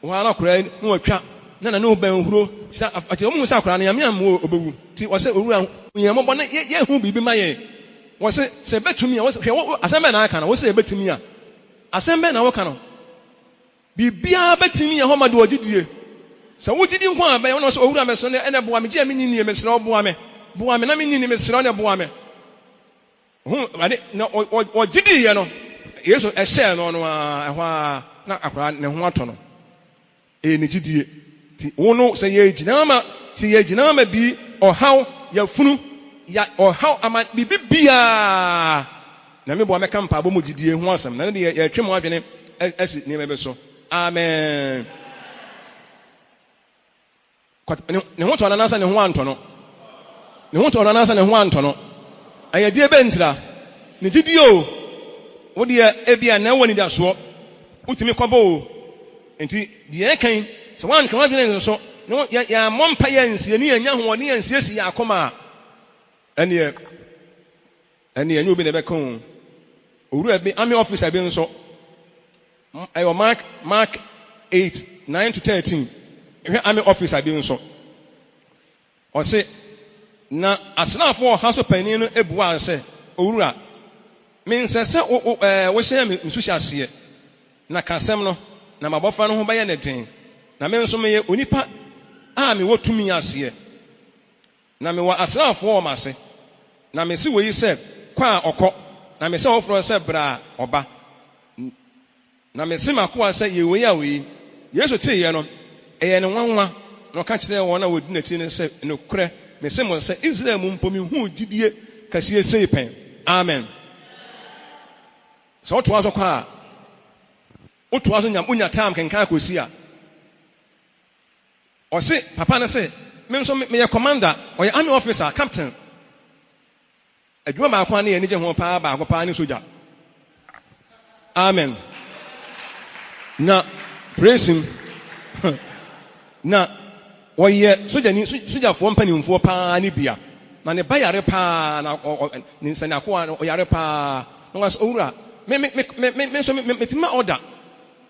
wo ana kora ni watwa na no ban huro sɛ ati o mu sɛ akora na yame am obewu ti wo sɛ owura yɛmɔbɔ na yɛ hu bibi ma yɛ wo sɛ betumi a wo sɛ hwɛ asɛmbe na aka na wo sɛ betumi a asɛmbe na wo ka no bibia betumi yɛ hɔ ma de ogidie sɛ wo gidi nko a bɛyɛ wo no sɛ owura me so ne ɛna boa me gye me nyini me srɛ boa me na me nyini me srɛ ne boa me hu ade na ogidi yɛ no Yesu ɛhyɛ no no a ɛhɔ a na akora ne ho atɔ no ne gidie ti wo no sɛ yɛ gyina ma bi ɔhaw ya funu ya ɔhaw ama bibi bia na me boa me ka mpa bɔ mu gidie ho asɛm na ne yɛ twem adwene asi ne mebe so amen ne ho tɔ na nasa ne ho antɔ no ne ho tɔ na nasa ne ho antɔ no ayɛ die bɛntira ne gidie o wo de ebia na wo ni da soɔ utimi kɔbɔ o enti die kan sɛ wan kan adwene so no ya mompa ya nsie ni anya ho ne nsie si ya akoma ɛne ɛne obi ne bɛka o owura bi army officer bi nso ayo Mark 8:9-13 ehwe army officer bi nso ɔse na asrafo ɔha so panin no ebua sɛ owura men sɛ wo hyɛ me nsuhye aseɛ na kasɛm no na mabɔfra no ho bɛyɛ ne den na me nso meyɛ onipa a me wotumi aseɛ na me wɔ asrafo wɔ mase na me si woyi sɛ kwa ɔkɔ na me sɛ wofro sɛ bra ɔba na me si makoa sɛ ye woyi a woyi Yesu teyɛ no ɛyɛ ne nwanwa na ɔka kyerɛ wɔn na wodi n'akyi ne sɛ ne korɛ me sɛ mo sɛ Israel mu mpɔ me hu gidie kɛseɛ sei pɛn amen sɛ wotoa so kɔ a wotoa so unya time kenkan akɔsi a ɔse papa no sɛ me nso meyɛ commander ɔyɛ army officer captain adwuma baako ne yɛ nigye ho paa baako paa ne soja amen na praise him na ɔyɛ sojafoɔ mpanimfoɔ paa ne bia na ne ba yare paa na ne nsaniakoa ɔyare paa na wɔsɛ owura me nso metimi order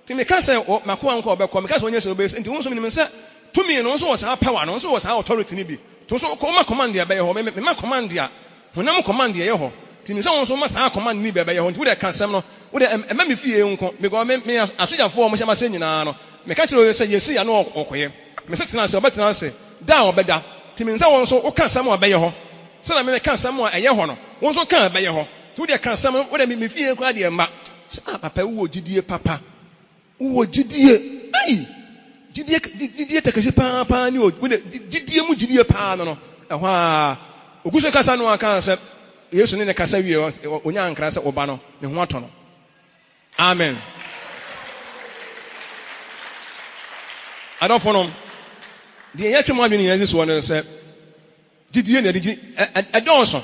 ti me ka sɛ makoa nko ɔbɛkɔ me ka sɛ ɔnyɛ sɛ ɔbɛsɛ nti wo nso me sɛ tumi no nso wɔ saa power no nso wɔ saa authority ne bi to nso ko ma command ya bɛyɛ hɔ me ma command ya honam command ya yɛ hɔ ti me sɛ wo nso ma saa command ne bi bɛyɛ hɔ nti wo de ka sɛm no wo de emma me fie nko me go me asojafo mo hyema se nyina no me ka kire say yesi ya no okoye me se tena se obetena se da obeda timi nza won so wo ka sam obeye ho se na me ka sam a eye ho no won so ka obeye ho to de ka sam wo de me fie kura de emma papa wo gidie papa wo gidie ai gidie takashi pa ni o gidie mu gidie pa no ɛhɔ a oguso kasa no aka sɛ Yesu ne kasa wie onya ankra sɛ oba no ne ho atɔ no amen adɔfo no deɛ yɛtwe mu adwene yɛn so no sɛ gidie na de ɛdɔɔso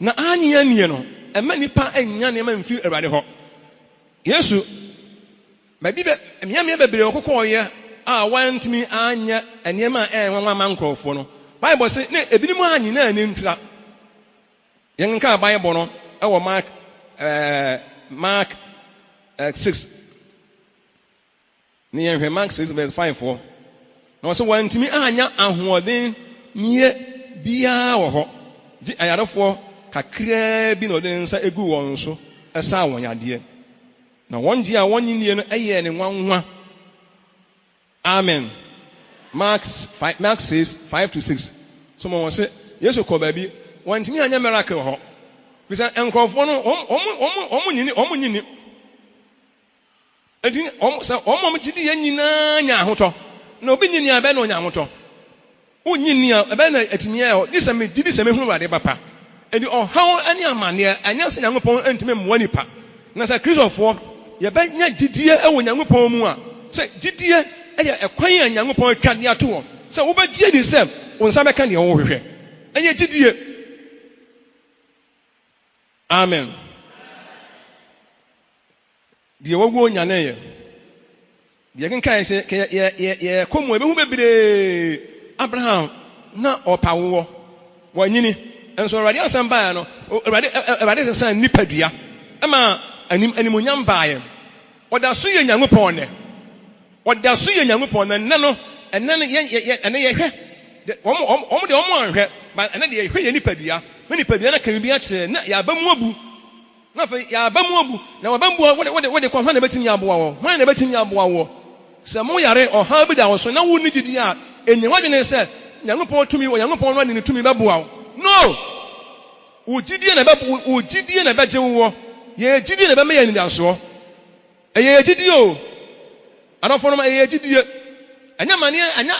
na anya nie no ɛma nipa anya ne ma mfi Awurade hɔ Yesu baabi bɛ mmea bebree ɔkɔkɔɔyɛ a wantumi anya nneɛma a ɛnwanwa ma nkurɔfoɔ no Bible say ne ebinim anyi na ani ntira yɛn nka Bible no ɛwɔ Mark 6 ne yɛn hwɛ Mark 6:5 na wɔsɛ wantumi anya ahoɔden nie biara wɔ hɔ gye ayarefoɔ kakraa bi na ɔde nsa egu wɔn so ɛsa wɔn yadeɛ na wɔn gye a wɔn nyinnie no ɛyɛ ne nwanwa amen Mark 6:5-6 so mo say Yesu kɔ baabi wɔntumi anya miracle hɔ bisa nkurɔfoɔ no ɔmo nyini edi ɔmo gidi yɛ nyinaa nya ahotɔ na obi nyini a bɛ na ɔnya ahotɔ onyini a bɛ na atumi yɛ hɔ disa me gidi sɛ me hunu Awurade papa edi ɔhaw ani amaneɛ anya sɛ Nyankopɔn ntumi mmoa nipa na sɛ Kristofoɔ yɛbɛnya gidie ɛwɔ Nyankopɔn mu a sɛ gidie ɛyɛ ɛkwan a Nyankopɔn atwa de ato hɔ sɛ wobɛgye di sɛ wo nsa bɛka deɛ wo hwehwɛ ɛyɛ gidie amen deɛ wawu onyane yɛ deɛ kenkan sɛ yɛ kɔmu ɛbɛhu bebree Abraham na ɔpawoɔ wɔnyini nso Awurade asɛm baa no Awurade sɛsan nipadua ɛma animonyam baeɛ ɔda so yɛ Nyankopɔn nɛ ɔda so yɛ Nyankopɔn na nne no ɛnɛ no yɛhwɛ ɔmo de ɔmo anhwɛ ba ɛnɛ de yɛhwɛ yɛ nipadua na nipadua no kan bi akyerɛ na yɛaba mu abu na afei yɛaba mu abu na wɔba mu wode kɔ hwan na bɛtumi aboa wɔ hwan na bɛtumi aboa wɔ sɛ mo yare ɔhaw bi da wo so na wo ni gyidi a ɛnyɛ wadwene sɛ Nyankopɔn tumi wɔ Nyankopɔn no ane ne tumi bɛboa wo no wo gyidie na bɛgye wo wɔ yɛ gyidie na bɛma yɛ anidasoɔ ɛyɛ gyidie o adɔfo no ɛyɛ gyidie anya mane anya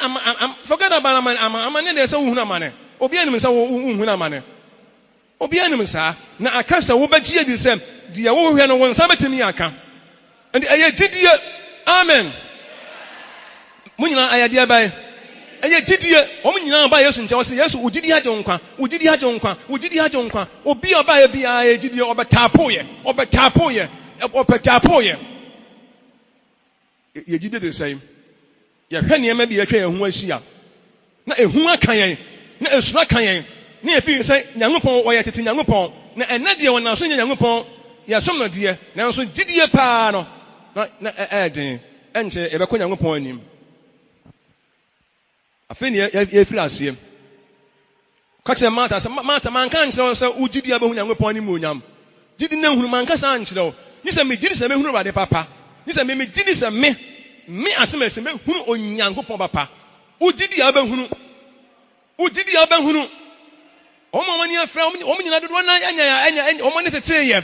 forget about amane de sɛ wo hunu amane obi anim sɛ wo hunu amane obi anim saa na aka sɛ wo bɛgye adi sɛ deɛ wo hwɛ no wo nsa bɛtumi aka ɛnti ɛyɛ gyidie amen mo nyina ayɛ deɛ bae ɛyɛ gyidie ɔmo nyina ba Yesu nkyɛn wɔsɛ Yesu wogyidi agye nkwa wogyidi agye nkwa wogyidi agye nkwa obi a ɔba yɛ bi a ɛyɛ gyidie ɔbɛtaapoyɛ yɛ gyidie de sɛ yɛhwɛ nneɛma bi yɛhwɛ yɛn ho ahyia na ehu aka yɛn na esuro aka yɛn na yɛfi sɛ Nyankopɔn ɔyɛ tete Nyankopɔn na ɛnɛ deɛ wɔn aso nyɛ Nyankopɔn yɛsom no deɛ nanso gyidie paa no na ɛɛden ɛnkyɛ yɛbɛkɔ Nyankopɔn anim afei ne yɛfiri aseɛ ka kyerɛ Martha sɛ Martha manka nkyerɛ wo sɛ wo gyidie abɛhu Nyankopɔn anim onyam gyidi na nhunu manka saa nkyerɛ wo nye sɛ megyidi sɛ mehunu Awurade papa nye sɛ megyidi sɛ me asɛm ɛsɛ mehunu Onyankopɔn papa wo gyidi a wobɛhunu ɔmo ɔmo ni afra ɔmo nyina dodoɔ na anya ɔmo ne tetee yɛ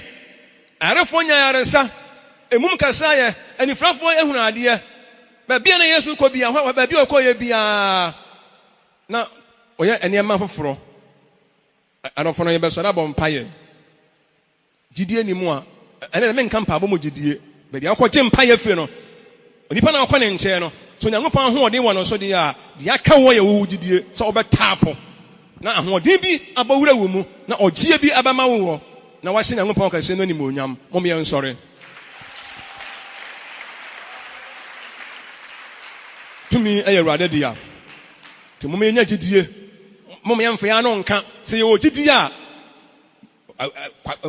arefoɔ nya yaresa emum kasa yɛ anifrafoɔ ehunu adeɛ baabi na Yesu kɔ bia hɔ baabi ɔkɔ yɛ bia na ɔyɛ nneɛma foforɔ adɔfo no yɛbɛsɔ da bɔ mpaeɛ gyidie ni mu a ɛnɛ na menka mpaabɔ mu gyidie baabi akɔgye mpaeɛ firi no onipa na ɔkɔ ne nkyɛn no so Nyankopɔn ahoɔden wɔ no so deɛ a deɛ aka wɔ yɛ wo gyidie sɛ ɔbɛtaapo na ahoɔden bi abawura wɔ mu na ɔgyie bi abama wo wɔ na wahyɛ Nyankopɔn kɛse no animuonyam mom yɛn nsɔre tumi ɛyɛ Awurade dia te mom yɛnya gyidie mom yɛn mfa ya no nka sɛ yɛwɔ gyidie a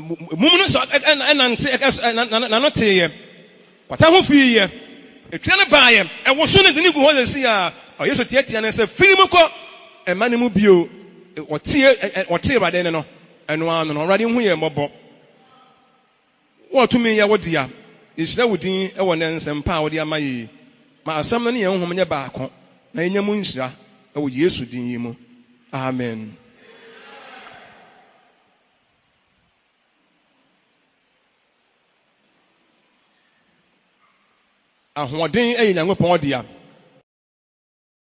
mum no sɛ ɛnante na no teeɛ kwata ho fiiɛ etua no baayɛ ɛwo so ne de ne gu hɔ sɛsi a Yesu tiatia ne sɛ firi mu kɔ ɛma ne mu bio wɔtee Awurade ne no ɛno ano no Awurade hu yɛ mmɔbɔ wo tumi ya wodi ya ehyira wodin e wo ne nsɛmpa a wodi ama yi ma asɛm no ne yɛn honhom nyɛ baako na yɛnya mu nhyira e wo Yesu din yi mu amen. Ahoɔden ɛyɛ Nyankopɔn dia